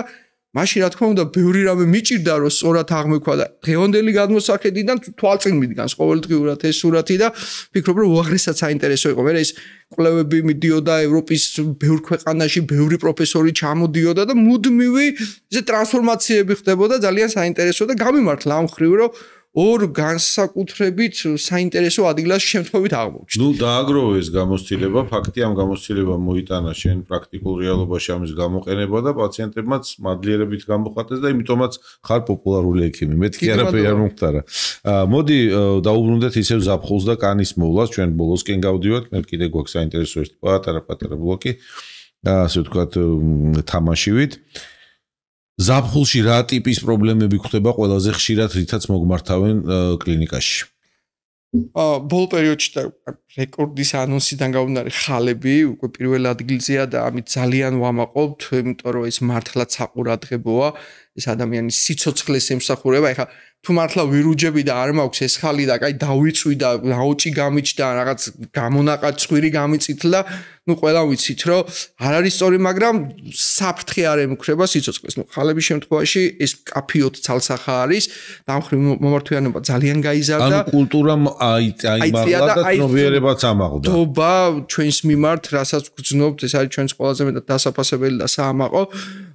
მაშინ რა თქმა უნდა ბევრი რამე მიჭირდა რომ სწორად აღმოქვა და დღევანდელი გადმოსახედიდან თვალწინ მიდგანს ყოველდღიურად ეს სურათი და ფიქრობ რომ უაღრესად საინტერესო იყო. მე ეს კვლევები მიდიოდა ევროპის ბევრ ქვეყანაში, ბევრი პროფესორი ჩამოდიოდა და მუდმივი ესე ტრანსფორმაციები ხდებოდა ძალიან საინტერესო და გამიმართლა ამ ხრივ რომ ორ განსაკუთრებით საინტერესო ადგილას შემთხვევით აღმოჩნდა. ნუ დააგროვე ეს გამოცდილება, ფაქტი ამ გამოცდილებამ მოიტანა შენ პრაქტიკულ რეალობაში ამის გამოყენება და პაციენტებმაც მადლიერებით გამოხატეს და იმიტომაც ხარ პოპულარული ექიმი. მეთქი არაფერი არ მომხდარა. მოდი დაუბრუნდეთ ისევ ზაფხულს და კანის მოვლას, ჩვენ ბოლოსკენ გავდივართ, მე კიდე გვაქვს საინტერესო ეს პატარა ბლოკი. ასე ვთქვათ, თამაშივით. ზაფხულში რა ტიპის პრობლემები გვხდება ყველაზე ხშირად, რითაც მოგმართავენ კლინიკაში? ბოლო პერიოდში და რეკორდის ანონსიდან გამომდინარე ხალები უკვე პირველ ადგილზეა და ამით ძალიან ვამაყობთ, იმიტომ რომ ეს მართლაც საყურადღებოა. ეს ადამიანის სიცოცხლეს ემსახურება. ეხლა თუ მართლა ვირუჯები და არ მაქვს ეს ხალი და კაი დავიწვი და აუჭი გამიჩნდა რაღაც გამონაყარ წვირი გამიწითლა, ნუ ყველა ვიცით რომ არ არის სწორი, მაგრამ საფრთხე არ ემუქრება სიცოცხლეს. ნუ ხალების შემთხვევაში ეს კაფიოთ ცალსახა არის, დამხრივ მომართვიანობა ძალიან გაიზარდა. ანუ კულტურამ აიმაღლა და ცნობიერებაც ამაღლდა. დობა ჩვენს მიმართ, რასაც გძნობთ, ეს არის ჩვენს ყველაზე მეტად დასაფასებელი და საამაყო.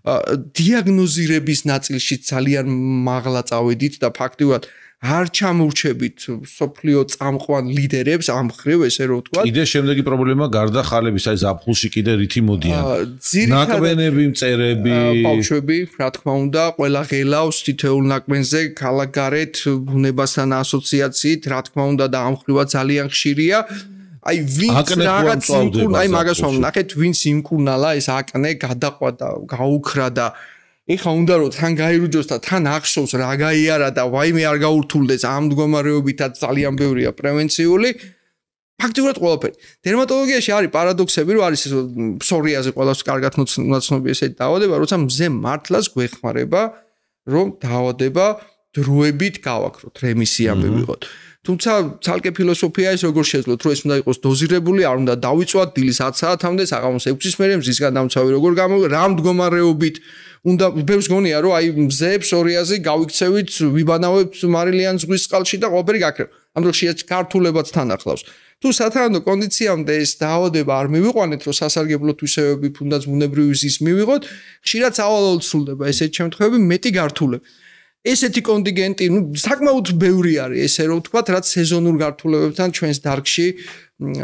დიაგნოზირების ნაწილში ძალიან მაღლა წავედით და ფაქტიურად არ ჩამოვრჩებით სოფლიო წამყვან ლიდერებს ამ ხრივ ესე რომ ვთქვა. კიდე შემდეგი პრობლემა გარდა ხალების, აი ზაფხულში კიდე რითი მოდიან. ნაკბენები, მწერები, ბავშვები, რა თქმა უნდა, ყველა ღელავს თითოეულ ნაკბენზე, ქალაქგარეთ, ბუნებასთან ასოციაციით, რა თქმა უნდა და ამ ხრივა ძალიან ხშირია. აი ვინც რაღაც იმკურნა, აი მაგას ვამნახეთ, ვინც იმკურნალა ეს აკნე გადაყვა და გაუქრა და ეხა უნდა რომ თან გაირუჯოს და თან ახსოვს რა გაიარა და ვაიმე არ გაურთულდეს ამ მდგომარეობითაც ძალიან ბევრია პრევენციული ფაქტიურად ყველაფერი. დერმატოლოგიაში არის პარადოქსები, რომ არის ფსორიაზე ყველას კარგად ნაცნობი ესეთი დაავადება, როცა მზე მართლაც გვეხმარება, რომ დაავადება დროებით გავაქროთ, რემისია მივიღოთ. თუმცა ცალკე ფილოსოფია ის როგორ შეძლოთ, რომ ეს უნდა იყოს დოზირებული, არ უნდა დავიწვათ დილის 10 საათამდე, საღამოს 6-ის მერე მზისგან დამცავი როგორ გამოვიდა, რა მდგომარეობით უნდა ბევრს გონია, რომ აი მზე ფსორიაზე გავიქცევით, ვიბანავებთ მარილიან ზღვის წყალში და ყველაფერი გაქრება. ამ დროშიც ქართულებაც თან ახლავს. თუ სათანადო კონდიციამდე ეს დაავადება არ მივიყვანეთ, რომ სასარგებლო თვისებები თუნდაც ბუნებრივი ზის მივიღოთ, ხშირად სავალალოდ სრულდება ესეთი შემთხვევები მეტი გართულებით. ესეთი კონტინგენტი, ნუ საკმაოდ ბევრი არის, ესე რომ ვთქვათ, რაც სეზონურ გართულებებთან ჩვენს დარგში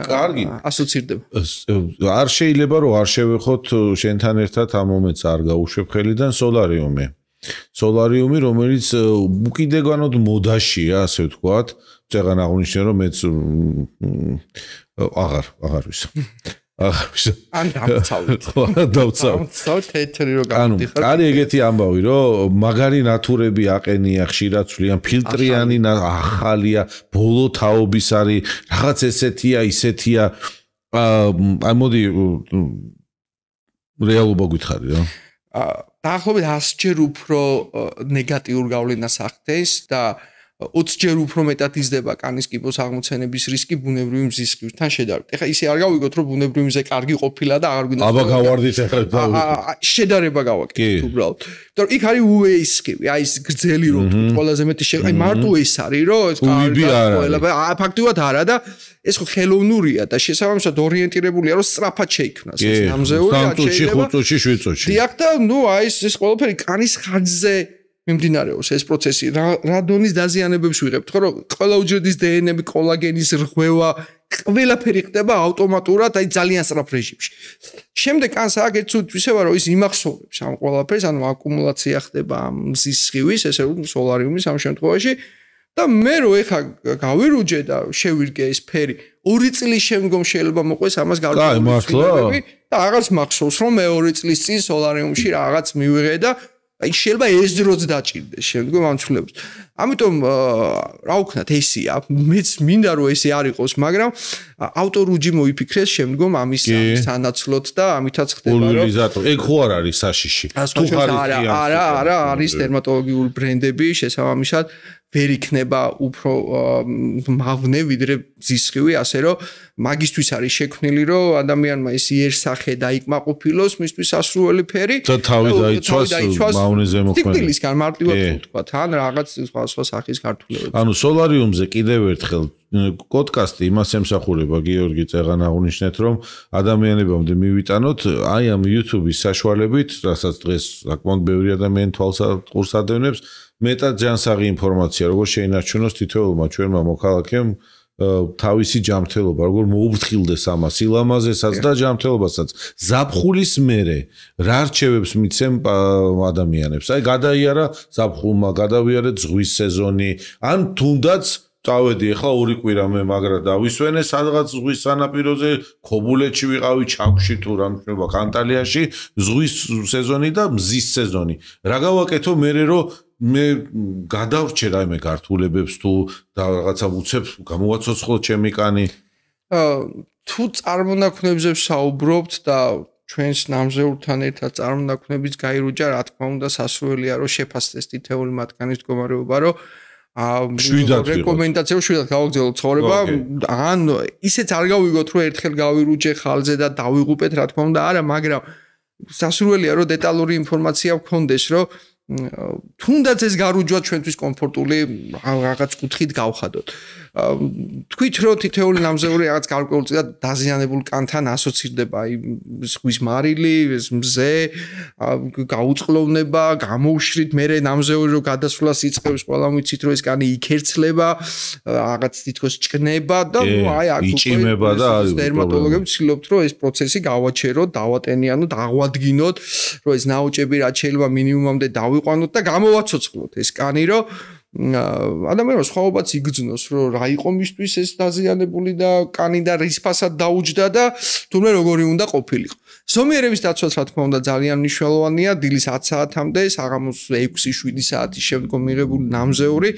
კარგი ასოცირდება. არ შეიძლება რომ არ შევეხოთ შენთან ერთად ამ მომენტს არ გაუშვებ ხელიდან სოლარიუმი. სოლარიუმი, რომელიც უკიდურესად მოდაშია, ასე ვთქვათ, წეგან აღნიშნე რომ მეც აღარ ვის. ან დავცავთ. დავცავთ თეთრი რო გამოდიხარ. ანუ არის ეგეთი ამბავი, რომ მაგარი ნატურები აყენია ხშირად ცვლიან ფილტრიანი ახალია, ბოლო თაობის არის, რაღაც ესეთია, ისეთია. აი მოდი რეალობა გითხარი რა. დაახლოებით 100 ჯერ უფრო ნეგატიურ გავლენას ახდენს და 20 ჯერ უფრო მეტად იზრდება კანის კიბოს აღმოცენების რისკი ბუნებრივი მზის ხივთან შედარებით. ეხლა ისე არ გავიგოთ, რომ ბუნებრივი მზე კარგი ყოფილა და აღარ გვინდა. აბა გავარდით ეხლა. შედარება გავაკეთეთ უბრალოდ. იმიტომ რომ იქ არის უეის ხივი, აი ეს გრძელი რო ყველაზე მეტი აი მარტო ეს არის, რომ ეს კარგი ყველა ფაქტიურად არა და ეს ხო ხელოვნურია და შესაბამისად ორიენტირებულია, რომ სწრაფად შეიქმნას ეს ნამზეული შეიძლება. 5 წუთში, 5 წუთში, 7 წუთში. დიახ და ნუ აი ეს ყველაფერი კანის ხარჯზე მიმდინარეობს ეს პროცესი რა დონის დაზიანებებს ვიღებთ ხო რომ ყველა უჯრედის დნმ-ი კოლაგენის რღვევა ყველაფერი ხდება ავტომატურად აი ძალიან სწრაფ რეჟიმში შემდეგ კანს აგეცუ ისევა რომ ის იმახსოვრებს ამ ყველაფერს ანუ აკუმულაცია ხდება მზის სხივის ესე რომ სოლარიუმის ამ შემთხვევაში და მე რო ეხა გავირუჯე და შევირგე ეს ფერი 2 წლის შემდგომ შეიძლება მოყვეს ამას გავირუჯე და აღარც მახსოვს რომ მე 2 წლის წინ სოლარიუმში რაღაც მივიღე და აი შეიძლება ეს დროც დაჭირდეს შემდგომ ამ ცვლილებას. ამიტომ რა ვქნათ ესია, მეც მინდა რომ ესე არ იყოს, მაგრამ ავტორუჯი მოიფიქრეს შემდგომ ამის სანაცვლოდ და ამითაც ხდება რომ პოლარიზატორი ეგ ხო არ არის საშიში. თუ არა არის დერმატოლოგიური ბრენდები შესაბამისად ვერ იქნება უფრო მავნე ვიდრე ზისხივი, ასე რომ მაგისთვის არის შექმნილი, რომ ადამიანმა ეს იერსახე დაიკმაყოფილოს, მისთვის სასურველი ფერი და თავი დაიცვას მავნეზე მოქმედება. სიკვდილისგან მარტივად ვთქვა, თან რაღაც სხვა სახის ქართულებები. ანუ სოლარიუმზე კიდევ ერთხელ პოდკასტი იმას ემსახურება გიორგი წეგან აღნიშნეთ, რომ ადამიანებამდე მივიტანოთ აი ამ YouTube-ის საშუალებით, რასაც დღეს საკმაოდ ბევრი ადამიანი თვალსაყურს ადევნებს მეტად ჯანსაღი ინფორმაცია, როგორ შეინარჩუნოს თითოეულმა ჩვენმა მოქალაქემ თავისი ჯანმრთელობა, როგორ მოუფრთხილდეს ამას, ილამაზესაც და ჯანმრთელობასაც. ზაფხულის მერე რა რჩევებს მიცემ ადამიანებს? აი გადაიარა ზაფხულმა, გადავიარეთ ზღვის სეზონი, ან თუნდაც წავედი ახლა 2 კვირა მე მაგრა დავისვენე სადღაც ზღვის სანაპიროზე, ქობულეთში ვიყავი, ჩაქვში თუ რა მშვება, კანტალიაში, ზღვის სეზონი და მზის სეზონი. რა გავაკეთო მე რომ მე გადავრჩე რაიმე გართულებებს თუ და რაღაცა უცებ გამოვაცოცხლო ჩემი კანი თუ წარმონაქმნებზე ვსაუბრობთ და ჩვენს ნამზეურთან ერთად წარმონაქმნების გაირუჭა, რა თქმა უნდა, სასურველია, რომ შეფასდეს თითეული მათგანის მდგომარეობა, რომ რეკომენდაცია შვიდად გავაგზავნოთ ცხოვრება, ან ისეც არ გავიგოთ, რომ ერთხელ გავირუჭე ხალზე და დავიღუპეთ, რა თქმა უნდა, არა, მაგრამ სასურველია, რომ დეტალური ინფორმაცია გქონდეს, რომ თუნდაც ეს გარუჯვა ჩვენთვის კომფორტული რაღაც კუთხით გავხადოთ. თქვით, რომ თითეული ნამზეული რაღაც გარკვეულწილად დაზიანებულ კანთან ასოცირდება, აი ზღვის მარილი, მზე, გაუწყლოვნება, გამოუშვით, მერე ნამზეული რო გადასვლას იწყებს, ყველამ ვიცით, რომ ეს კანი იქერცლება, რაღაც თითქოს ჭკნება და აი აქ იჭიმება და არის დერმატოლოგები ცდილობთ, რომ ეს პროცესი გავაჩეროთ, დავატენიანოთ, აღვადგინოთ, რომ ეს ნაოჭები რაც შეიძლება მინიმუმამდე დავიყვანოთ და გამოვაცოცხლოთ ეს კანი, რომ ადამიანს ხვაობაც იგრძნოს, რომ რა იყო მისთვის ეს დაზიანებული და კანი და რის ფასად დაუჯდა და თუმცა როგორი უნდა ყოფილიყო. ზომიერების დაცვაც რა თქმა უნდა ძალიან მნიშვნელოვანია, დილის 10 საათამდე, საღამოს 6-7 საათის შემდგომ მიღებული ნამზეული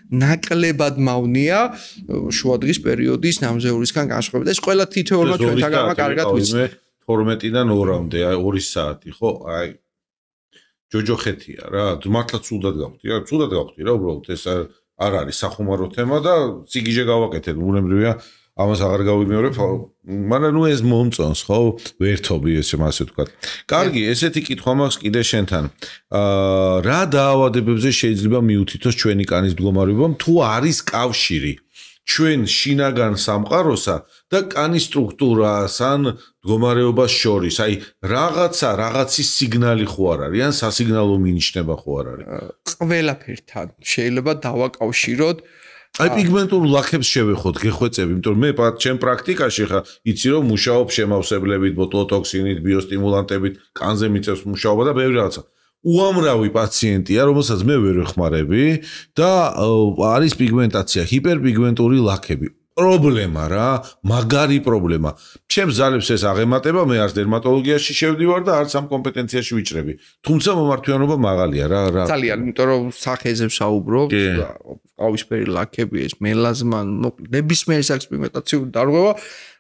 ნაკლებად მავნია შუადღის პერიოდის ნამზეულისგან განსხვავებით. ეს ყველა თითოეულმა ჩვენთაგანმა კარგად ვიცით. 12-დან 2-მდე, აი 2 საათი, ხო? აი ჯოჯოხეთია რა, მართლა ცუდად გავხდი რა, ცუდად გავხდი რა, უბრალოდ ეს არ არის სახუმარო თემა და სიგიჟე გავაკეთეთ, უნებრივია ამას აღარ გავიმეორებ, მაგრამ ნუ ეს მომწონს, ხო, ვერთობი ესე ასე ვთქვა. კარგი, ესეთი კითხვა მაქვს კიდე შენთან. რა დაავადებებზე შეიძლება მიუთითოს ჩვენი კანის მდგომარეობა, თუ არის კავშირი ჩვენ შინაგან სამყაროსა და კანის სტრუქტურას ან მდგომარეობას შორის, აი რაღაცის სიგნალი ხო არ არის, ან სასიგნალო მინიშნება ხო არ არის? ყველაფერთან შეიძლება დავაკავშიროთ. აი პიგმენტურ ლაქებს შევეხოთ, გეხვეწები, იმიტომ რომ მე ჩემ პრაქტიკაში ხა იცი რომ მუშაობ შემავსებლებით, ბოტულოტოქსინით, ბიოსტიმულანტებით, კანზე მიწევს მუშაობა და ბევრი რაღაცა. უამრავი პაციენტია, რომელსაც მე ვერ ვეხმარები და არის პიგმენტაცია, ჰიპერპიგმენტური ლაქები. პრობლემა რა, მაგარი პრობლემა. ჩემს ძალებს ეს აღემატება, მე არც დერმატოლოგიაში შევდივარ და არც ამ კომპეტენციაში ვიჭრები. თუმცა მომართვიანობა მაღალია რა. ძალიან, იმიტომ რომ სახეზე ვსაუბრობ, ყავისფერი ლაქები, ეს მელაზმა, ნებისმიერ საკს პიგმენტაციური დარღვევა,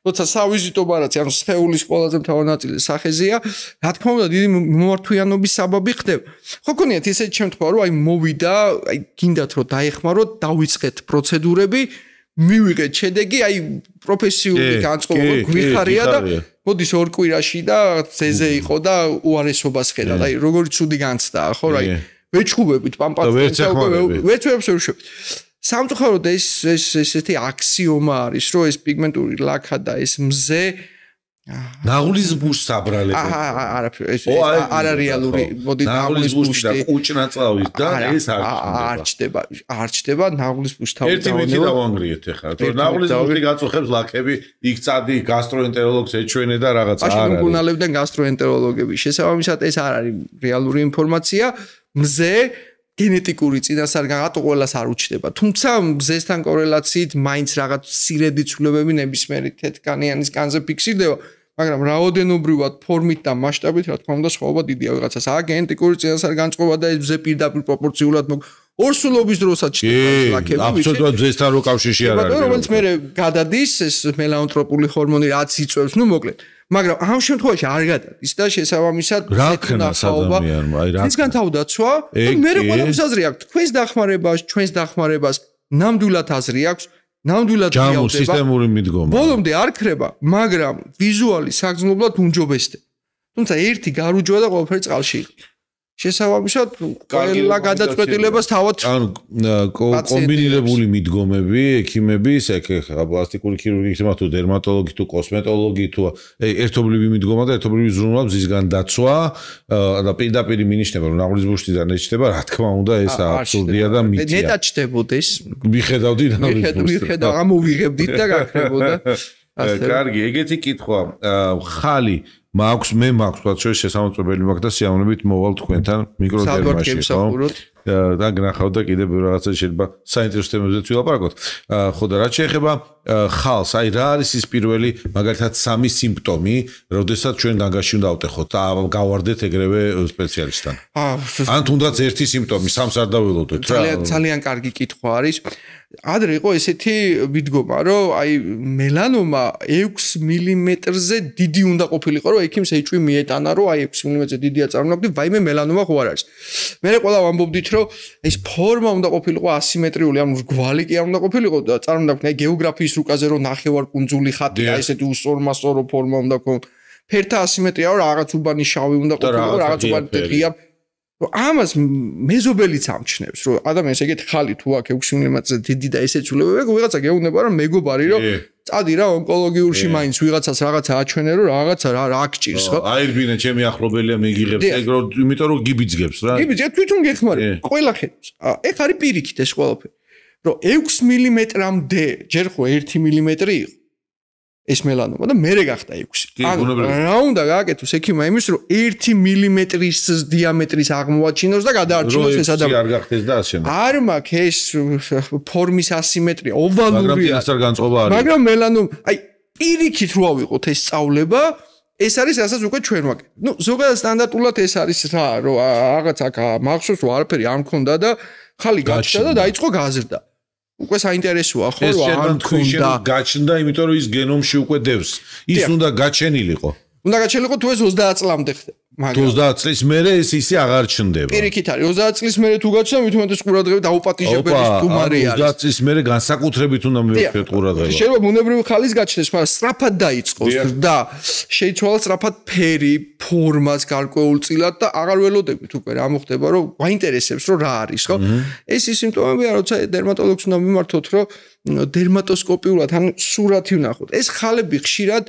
როცა სავიზიტო ბარათი, ანუ სხეულის ყველაზე მთავარი ნაწილი სახეზეა, რა თქმა უნდა, დიდი მომართვიანობის საბაბი ხდება. ხო გქონიათ ისეთი შემთხვევა, რომ აი მოვიდა, აი გინდათ რომ დაეხმაროთ, დავიწყეთ პროცედურები, მივიღეთ შედეგი, აი პროფესიული განწყობა გვიხარია და მოდის 2 კვირაში და ზეზე იყო და უარესობას ხედავ. აი როგორი ცუდი განცდაა, ხო, აი ვეჩხუბებით პამპატს ვერცვევსურშობ. სამწუხაროდ ეს ესეთი აქსიომა არის, რომ ეს პიგმენტური ლაქა და ეს მზე ნაღლის ბუშს აბრალებს. ეს არა რეალური, მოდი ნაღლის ბუშს და კუჭნაწავის და ეს არ ჩდება ნაღლის ბუშს თავი ერთი მითი დავანგრიეთ ახლა. თორე ნაღლის ბუში გაწუხებს ლაქები, იქ წადი გასტროენტეროლოგს ეჩვენე და რაღაცა არ არის. მგონალებდნენ გასტროენტეროლოგები. შესაბამისად ეს არ არის რეალური ინფორმაცია. მზე გენეტიკური წინასწარ რატო ყველას არ უჩნდება. თუმცა მზესთან კორელაციით მაინც რაღაც სირედი ცვლილებები ნებისმიერი თეთრკანიანის კანზე ფიქსირდება, მაგრამ რაოდენობრივად, ფორმით და მასშტაბით, რა თქმა უნდა, სხვაობა დიდია ვიღაცას. გენეტიკური წინასწარ განწყობა და ეს მზე პირდაპირ პროპორციულად ორსულობის დროსაც ჩნდება ლაქები. აბსოლუტურად მზესთან რო კავშირში არ არის. რომელიც მე გადადის ეს მელანოტროპული ჰორმონი რაც იწვევს, ნუ მოკლედ. მაგრამ ამ შემთხვევაში არ გადადის და შესაბამისად რა ქნას ადამიანმა, აი რა. ისგან თავდაცვა და მე ყველაფერს აზრი აქვს. ჩვენს დახმარებას ნამდვილად აზრი აქვს. ნამდვილად ჯამურ სისტემური მიდგომა. ბოლომდე არ ქრება, მაგრამ ვიზუალი საგრძნობლად უმჯობესდება. თუმცა ერთი გარუჯვა და ყველაფერი წყალში იყო. შესაბამისად ყველა გადაწყვეტილებას თავად კომბინირებული მიდგომები, ექიმების, პლასტიკური ქირურგი, თუ დერმატოლოგი, თუ კოსმეტოლოგი, თუ ერთობლივი მიდგომა და ერთობლივი ზრუნვა მზისგან დაცვა და პირდაპირ მინიშნება რომ ნაღლის ბუშტიდან ეჩდება, რა თქმა უნდა ეს აბსურდია და მითია. ნეტად ჩდებოდეს. მიხედავდი ნაღლის ბუშტს. მიხედავ ამოვიღებდით და გაქრებოდა. კარგი, ეგეთი კითხვა. ხალი მაქვს თქვა შესამოწმებელი მაქვს და სიამოვნებით მოვალ თქვენთან მიკროდერმაში ხო და გნახავთ და კიდევ რაღაცა შეიძლება საინტერესო თემებზეც ვილაპარაკოთ. ხო და რაც შეეხება ხალს, აი რა არის ის პირველი მაგალითად 3 სიმპტომი, როდესაც ჩვენ განგაში უნდა ავტეხოთ და გავარდეთ ეგრევე სპეციალისტთან. ან თუნდაც ერთი სიმპტომი, 3-ს არ დაველოდოთ რა. ძალიან კარგი კითხვა არის. ადრე იყო ესეთი მიდგომა, რომ აი მელანომა 6 მმ-ზე დიდი უნდა ყოფილიყო, რომ რომ იქ იმ ეჭვი მიეტანა რომ აი 6 მმ-ზე დიდია წარმონაქმნი, ვაიმე მელანომა ხო არ არის. მე ყველა ვამბობდით რომ ეს ფორმა უნდა ყოფილიყო ასიმეტრიული, ანუ რგვალი კი არ უნდა ყოფილიყო და წარმონაქმნი აი გეოგრაფიის რუკაზე რომ ნახევარკუნძული ხატი, აი ესეთი უსორმასორო ფორმა უნდა ქონდეს. ფერთა ასიმეტრია რომ რაღაც უბანი შავი უნდა ყოფილიყო, რაღაც უბანი ღია. ამას მეზობელიც ამჩნევს რომ ადამიანს ეგეთი ხალი თუ აქვს 6 მმ-ზე დიდი და ესე ცულებები, ვიღაცა გეუბნება რომ მეგობარი რომ წადი რა ონკოლოგიურში მაინც ვიღაცას რაღაცა აჩვენე რომ რაღაცა რა გჭირს ხო? აირბინე ჩემი ახლობელია მიგიღებს ეგ რომ იმიტომ რომ გიბიძგებს რა. გიბიძგებს თვითონ გეხმარი. ყველა ხედავს. ეგ არის პირიქით ეს ყველაფერი. რომ 6 მმ-მდე ჯერ ხო 1 მმ იყო ეს მელანომა და მერე გახდა 6. ანუ რა უნდა გააკეთოს ექიმმა იმის რომ 1 მმ-ის დიამეტრის აღმოაჩინოს და გადაარჩინოს ეს ადამიანი. არ გახდეს და ასე. არ მაქვს ეს ფორმის ასიმეტრია, ოვალურია. მაგრამ ეს არ განწყობა არის. მაგრამ მელანომა, აი პირიქით რო ავიღოთ ეს სწავლება, ეს არის რასაც უკვე ჩვენ ვაკეთებთ. ნუ ზოგადად სტანდარტულად ეს არის რა, რომ რაღაც აქ მახსოვს რომ არაფერი არ მქონდა და ხალი გაჩნდა და დაიწყო გაზრდა. უკვე საინტერესოა ხო რომ არ მქონდა გაჩნდა, იმიტომ რომ ის გენომში უკვე დევს. ის უნდა გაჩენილიყო. უნდა გაჩენილიყო თუ ეს 30 წლამდე ხდება. 30 წლის მერე ეს ისე აღარ ჩნდება. პირიქით არის 30 წლის მერე თუ გაჩნდა, მით უმეტეს ყურადღება დაუპატიჟებელი სტუმარი არის. 30 წლის მერე განსაკუთრებით უნდა მივხვდეთ ყურადღება. შეიძლება ბუნებრივი ხალის გაჩნდეს, მაგრამ სწრაფად დაიწყოს და შეიცვალა სწრაფად ფერი, ფორმაც გარკვეულწილად და აღარ ველოდებით უკვე რა მოხდება, რომ გვაინტერესებს რომ რა არის, ხო? ეს ის სიმპტომებია, როცა დერმატოლოგს უნდა მიმართოთ, რომ დერმატოსკოპიულად ან სურათი ვნახოთ. ეს ხალები ხშირად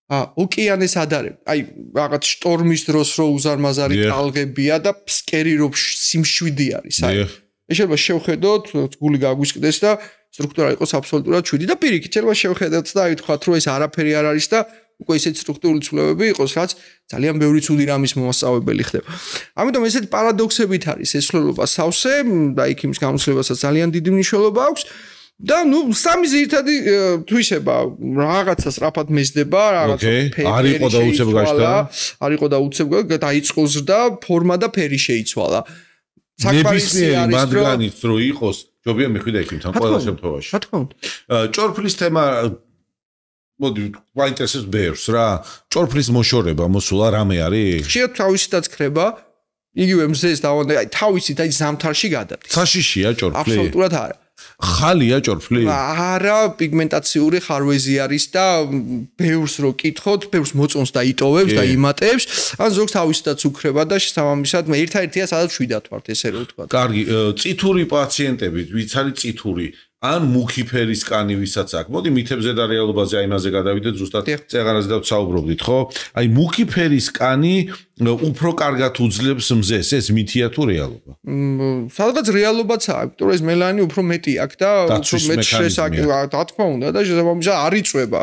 ოკეანეს ადარებ. აი რაღაც შტორმის დროს რო უზარმაზარი ტალღებია და ფსკერი რო სიმშვიდი არის. აი ეს შეიძლება შევხედოთ, გული გაგვისკდეს და სტრუქტურა იყოს აბსოლუტურად 7 და პირიქით შეიძლება შევხედოთ და აი თქვათ რომ ეს არაფერი არ არის და უკვე ისეთ სტრუქტურული ცვლილებები იყოს, რაც ძალიან ბევრი ცუდი რამის მომასწავლებელი ხდება. ამიტომ ესეთი პარადოქსებით არის ეს სვლელობა სავსე და იქ იმის გამოცდილებასაც ძალიან დიდი მნიშვნელობა აქვს. და ნუ სამი ძირითადი თვისება რაღაცა სწრაფად მეზდება, რაღაცა ფერი არ იყო და უცებ გაჩნდა. არ იყო და უცებ დაიწყო ზრდა, ფორმა და ფერი შეიცვალა. საკმარისი არის მათგანიც რო იყოს, ჯობია მიხვიდა იქიდან ყველა შემთხვევაში. რა თქმა უნდა. ჭორფლის თემა მოდი გვაინტერესებს ბევრს რა. ჭორფლის მოშორება მოსულა რამე არის? ხშირად თავისითაც ხრება. იგივე მზეს დავანდა, აი თავისით აი ზამთარში გადადის. საშიშია ჭორფლი? აბსოლუტურად არა. ხალია ჭორფლი? არა, პიგმენტაციური ხარვეზი არის და ბევრს რო კითხოთ, ბევრს მოწონს და იტოვებს და იმატებს, ან ზოგს თავისითაც უქრება და შესაბამისად მე ერთადერთია სადაც 7 ვართ ესე რომ ვთქვა. კარგი, წითური პაციენტები, ვიც არის წითური, ან მუქი ფერის კანი ვისაც აქვს. მოდი მითებზე და რეალობაზე აი იმაზე გადავიდეთ, ზუსტად წეღარაზე დავსაუბრობდით, ხო? აი მუქი ფერის კანი უფრო კარგად უძლებს მზეს, ეს მითია თუ რეალობა? სადღაც რეალობაცაა, იმიტომ რომ ეს მელანი უფრო მეტი აქვს და უფრო მეტ შესაძლოა, რა თქმა უნდა და შესაბამისად არ იწვება.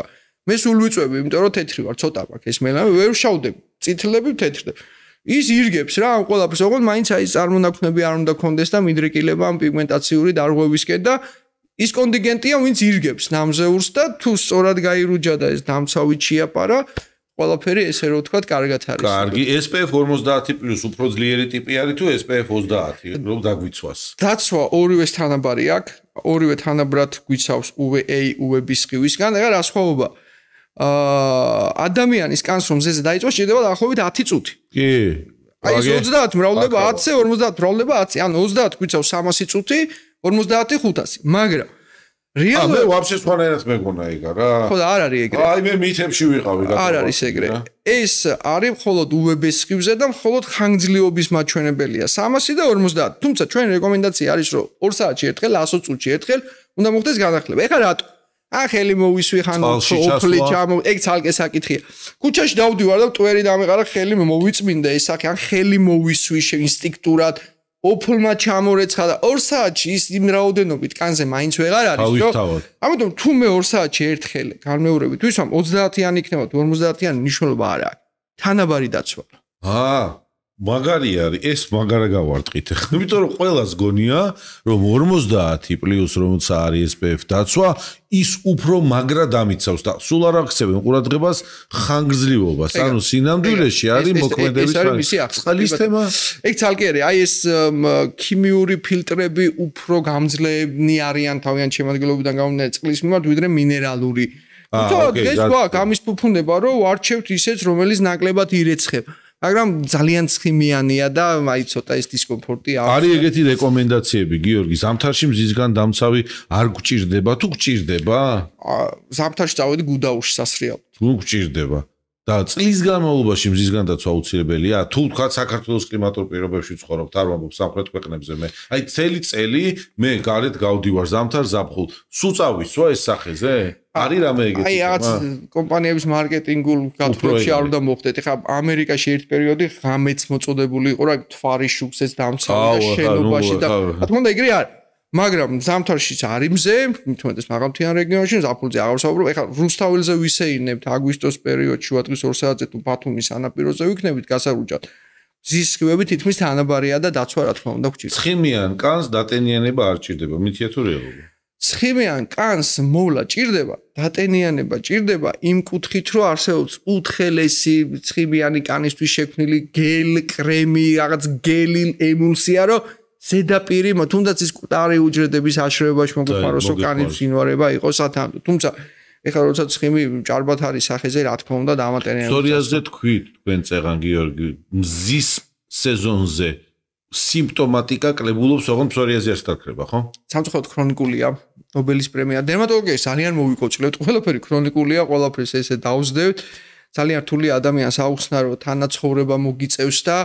მე სულ ვიწვევი, იმიტომ რომ თეთრი ვარ, ცოტა მაქვს ეს მელანი, ვერ ვშავდები, წითლები ვთეთრდები. ის ირგებს რა ამ ყველაფერს, ოღონდ მაინც აი წარმონაქმნები არ უნდა კონდეს და მიდრეკილება ამ პიგმენტაციური დარღვევისკენ და ის კონტინგენტია, ვინც ირგებს ნამზეურს და თუ სწორად გაირუჯა და ეს დამცავით შეაპარა, ყველაფერი ესე რომ ვთქვათ, კარგად არის. კარგი, SPF 50+ უფრო ძლიერი ტიპი არის თუ SPF 20, რომ დაგვიცვას? დაცვა ორივეს თანაბარი აქვს, ორივე თანაბრად გვიცავს UVA, UVB სხივისგან, ეხლა რა სხვაობა? ადამიანის კანს რომ მზეზე დაიწყოს, შეიძლება დაახლოებით 10 წუთი. კი. აი ეს 30 მრავლდება 10-ზე, 50 მრავლდება 10-ზე, ან 30 გვიცავს 300 წუთი, 50 500, მაგრამ მე ვაფშე სხვანაირად მეგონა ეგა რა. ხო და არ არის ეგრე. აი მე მითებში ვიყავი გაკეთება. არ არის ეგრე. ეს არის მხოლოდ UVB სხივზე და მხოლოდ ხანგრძლივობის მაჩვენებელია 300 და 50. თუმცა ჩვენი რეკომენდაცია არის რომ 2 საათში ერთხელ, 100 წუთში ერთხელ უნდა მოხდეს განახლება. ეხლა რატო? ახელი მოვისვი ხან ოფლი ჩამო, ეგ ცალკე საკითხია. ქუჩაში დავდივარ და მტვერი დამეყარა, ხელი მოვიწმინდა ეს სახე, ან ხელი მოვისვი ინსტინქტურად. ოფლმა ჩამორეცხა და 2 საათში ის იმ რაოდენობით კანზე მაინც ვეღარ არის, რომ ამიტომ თუ მე 2 საათში ერთხელ განმეორებით ვისვამ 30-იანი იქნება თუ 50-იანი მნიშვნელობა არ აქვს. თანაბარი დაცვა. მაგარი არის, ეს მაგარა გავარტყით. იმიტომ რომ ყველას გონია, რომ 50+ რომელცა არის SPF დაცვა, ის უფრო მაგრა დამიცავს და სულ არ აქცევენ ყურადღებას ხანგრძლივობას. ანუ სინამდვილეში არის მოქმედების წყლის თემა. ეგ ცალკე არის, აი ეს ქიმიური ფილტრები უფრო გამძლეებნი არიან თავიანთ შემადგენლობიდან გამომდინარე წყლის მიმართ, ვიდრე მინერალური დღეს გვაქვს ამის ფუფუნება, რომ ვარჩევთ ისეც, რომელიც ნაკლებად ირეცხება. მაგრამ ძალიან ცხიმიანია და აი ცოტა ეს დისკომფორტი აქვს. არის ეგეთი რეკომენდაციები, გიორგი, ზამთარში მზისგან დამცავი არ გჭირდება თუ გჭირდება? ზამთარში წავედი გუდაურში სასრიალოდ. თუ გჭირდება. და წლის განმავლობაში მზისგან დაცვა აუცილებელია? თუ თქვა საქართველოს კლიმატურ პირობებში ვცხოვრობთ, არ ვამბობ სამხრეთ ქვეყნებზე მე. აი წელი წელი მე გარეთ გავდივარ ზამთარ ზაფხულ. სულ წავისვა ეს სახეზე? არის რამე ეგეთი? აი რაღაც კომპანიების მარკეტინგულ გათხრებში არ უნდა მოხდეთ. ეხლა ამერიკაში ერთ პერიოდი ღამეც მოწოდებული იყო, რა თვარის შუქსეც დამცავდა შენობაში და რა თქმა უნდა ეგრე არის. მაგრამ ზამთარშიც არის მზე, მithumetes მაღალმთიან რეგიონში, ზაფხულზე აღარ ვსაუბრობ. ეხლა რუსთაველზე ვისეინებთ აგვისტოს პერიოდში, შუადღის 2 საათზე თუ ბათუმის ანაპიროზე ვიქნებით გასარუჭად. მზის სხივები თითქმის თანაბარია და დაცვა რა თქმა უნდა გვჭირდება. ცხიმიან კანს დატენიანება არ ჭირდება, მითია თუ რეალობა? ცხიმიან კანს მოვლა ჭირდება, დატენიანება ჭირდება იმ კუთხით, რომ არსებობს უთხელესი ცხიმიანი კანისთვის შექმნილი გელ, კრემი, რაღაც გელი ემულსია, რომ ზედაპირი, თუნდაც ის კუტარი უჯრედების აშრევებაში მოგეხმაროს, რომ კანის ინვარება იყოს სათანადო. თუმცა ეხლა როცა ცხიმი ჭარბად არის სახეზე, რა თქმა უნდა დამატენიანება. ფსორიაზზე თქვით თქვენ წეღან გიორგი, მზის სეზონზე სიმპტომატიკა კლებულობს, ოღონდ ფსორიაზი არ სტარქრება, ხო? სამწუხაროდ ქრონიკულია. ნობელის პრემია დერმატოლოგიაში ძალიან მოვიკოჭლებთ. ყველაფერი ქრონიკულია, ყველაფერს ესე დავსდევთ. ძალიან რთული ადამიანს აუხსნა, რომ თანაცხოვრება მოგიწევს და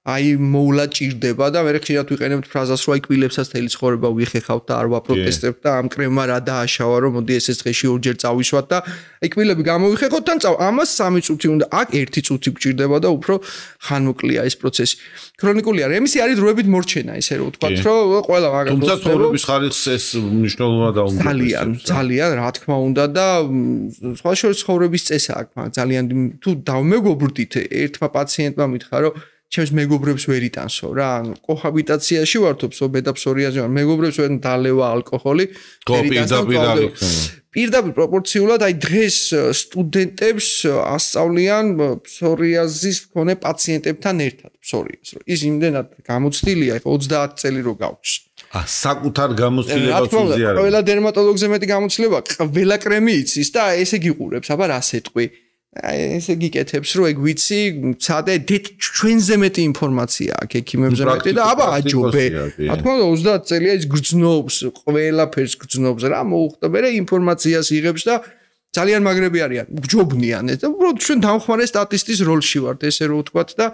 აი მოვლა ჭირდება და მე ხშირად ვიყენებთ ფრაზას, რომ აი კვილებსაც თელი ცხოვრება ვიხეხავთ და არ ვაპროტესტებთ და ამ კრემმა რა დააშავა, რომ მოდი ესეც დღეში ორჯერ წავისვათ და აი კვილები გამოვიხეხოთ თან ამას 3 წუთი უნდა, აქ 1 წუთი გჭირდება და უფრო ხანმოკლია ეს პროცესი. ქრონიკულია, რემისი არის დროებით მორჩენა, ისე რომ ვთქვათ, რომ ყველა მაგას თუმცა ცხოვრების ხარისხს ეს მნიშვნელოვნად დაუნგრევს. ძალიან რა თქმა უნდა და სხვა შორის ცხოვრების წესა აქ ძალიან თუ დავმეგობრდით ერთმა პაციენტმა მითხრა, რომ ჩემს მეგობრებს ვერ იტანსო რა, ანუ კოჰაბიტაციაში ვართობსო, ბედაფსორიაზე ვარ, მეგობრებს ვერ დალევა ალკოჰოლი, პირდაპირ პროპორციულად, აი დღეს სტუდენტებს ასწავლიან ფსორიაზის მქონე პაციენტებთან ერთად ფსორიაზს, რომ ის იმდენად გამოცდილია, ეხლა 30 წელი რო გაქვს. საკუთარ გამოცდილებას უზიარებს. ყველა დერმატოლოგზე მეტი გამოცდილება, ყველა კრემი იცის და ესე გიყურებს, აბა რა სეტყვი. ესე გიკეთებს, რომ ეგ ვიცი, ცადე ჩვენზე მეტი ინფორმაცია აქვს ექიმებზე მეტი და აბა აჯობე. რა თქმა უნდა 30 წელია ის გრძნობს, ყველაფერს გრძნობს რა, მოუხდა მე ინფორმაციას იღებს და ძალიან მაგრები არიან, გჯობნიან და უბრალოდ ჩვენ დამხმარე სტატისტის როლში ვართ, ესე რომ ვთქვათ და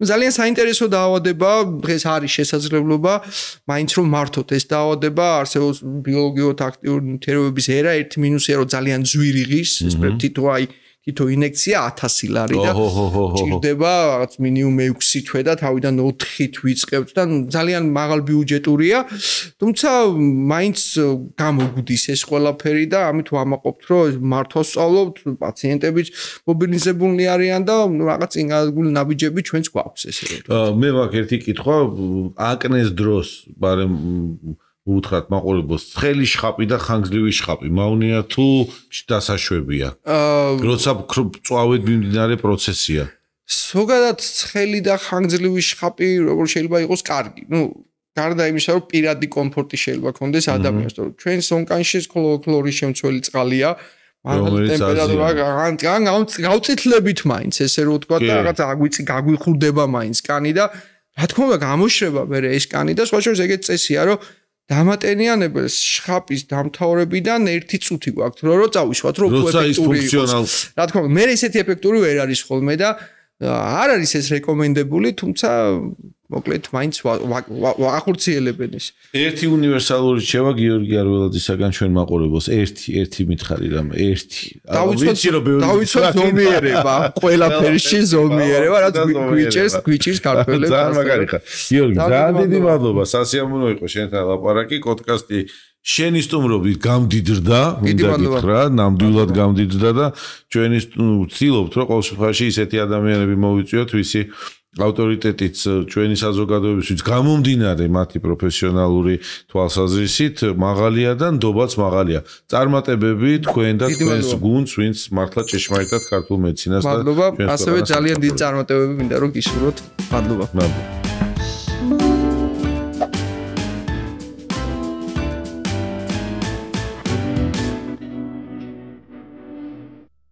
ძალიან საინტერესო დაავადება, დღეს არის შესაძლებლობა, მაინც რომ მართოთ ეს დაავადება, არსებობს ბიოლოგიურად აქტიური ნივთიერებების ერა, ერთი მინუსია რომ ძალიან ძვირი ღირს, ეს თითო აი თითო ინექცია 1000 ლარი და ჭირდება რაღაც მინიმუმ 6 თვე და თავიდან 4-ით ვიწყებთ და ძალიან მაღალ ბიუჯეტურია. თუმცა მაინც გამოგვდის ეს ყველაფერი და ამით ვამაყობთ, რომ მართავს სწავლობთ, პაციენტებიც მობილიზებულნი არიან და რაღაც წინგაგული ნაბიჯები ჩვენც გვაქვს ესე რომ. მე მაქვს ერთი კითხვა, აკნეს დროს, მაგრამ უთხრათ მაყურებელს, ცხელი შხაპი და ხანგრძლივი შხაპი მავნია თუ დასაშვებია? როცა წვავით მიმდინარე პროცესია. ზოგადად ცხელი და ხანგრძლივი შხაპი როგორ შეიძლება იყოს კარგი. გარდა იმისა, რომ პირადი კომფორტი შეიძლება ქონდეს ადამიანს, რომ ჩვენ სონკანში ქლორის შემცველი წყალია, მაღალი ტემპერატურა გავწითლებით მაინც, ესე რომ ვთქვა და რაღაც გაგვიხურდება მაინც კანი და რა თქმა უნდა გამოშრება მე ეს კანი და სხვა შორის ეგეთ წესია, რომ დამატენიანებელს შხაპის დამთავრებიდან 1 წუთი გვაქვს, რომ წავისვათ, რომ ეფექტური იყოს. რა თქმა უნდა, მე ესეთი ეფექტური ვერ არის ხოლმე და არ არის ეს რეკომენდებული, თუმცა მოკლედ მაინც ვახორციელებენ ეს. ერთი უნივერსალური რჩევა გიორგი არველაძისაგან ჩვენ მაყურებელს, ერთი მითხარი რამე, ერთი. დავიცვათ ზომიერება, ყველაფერში ზომიერება, რაც გვიჭერს ქართველებს. ძალიან მაგარი ხარ. გიორგი, ძალიან დიდი მადლობა, სასიამოვნო იყო შენთან ლაპარაკი, პოდკასტი შენი სტუმრობით გამდიდრდა, მინდა გითხრა, ნამდვილად გამდიდრდა და ჩვენი ვცდილობთ, რომ ყოველ შემთხვევაში ისეთი ადამიანები მოვიწვიოთ, ვისი ავტორიტეტიც ჩვენი საზოგადოებისთვის გამომდინარე მათი პროფესიონალური თვალსაზრისით მაღალია და ნდობაც მაღალია. წარმატებები თქვენ და თქვენს გუნდს, ვინც მართლა ჭეშმარიტად ქართულ მედიცინას და მადლობა, ასევე ძალიან დიდი წარმატებები მინდა რომ გისურვოთ. მადლობა.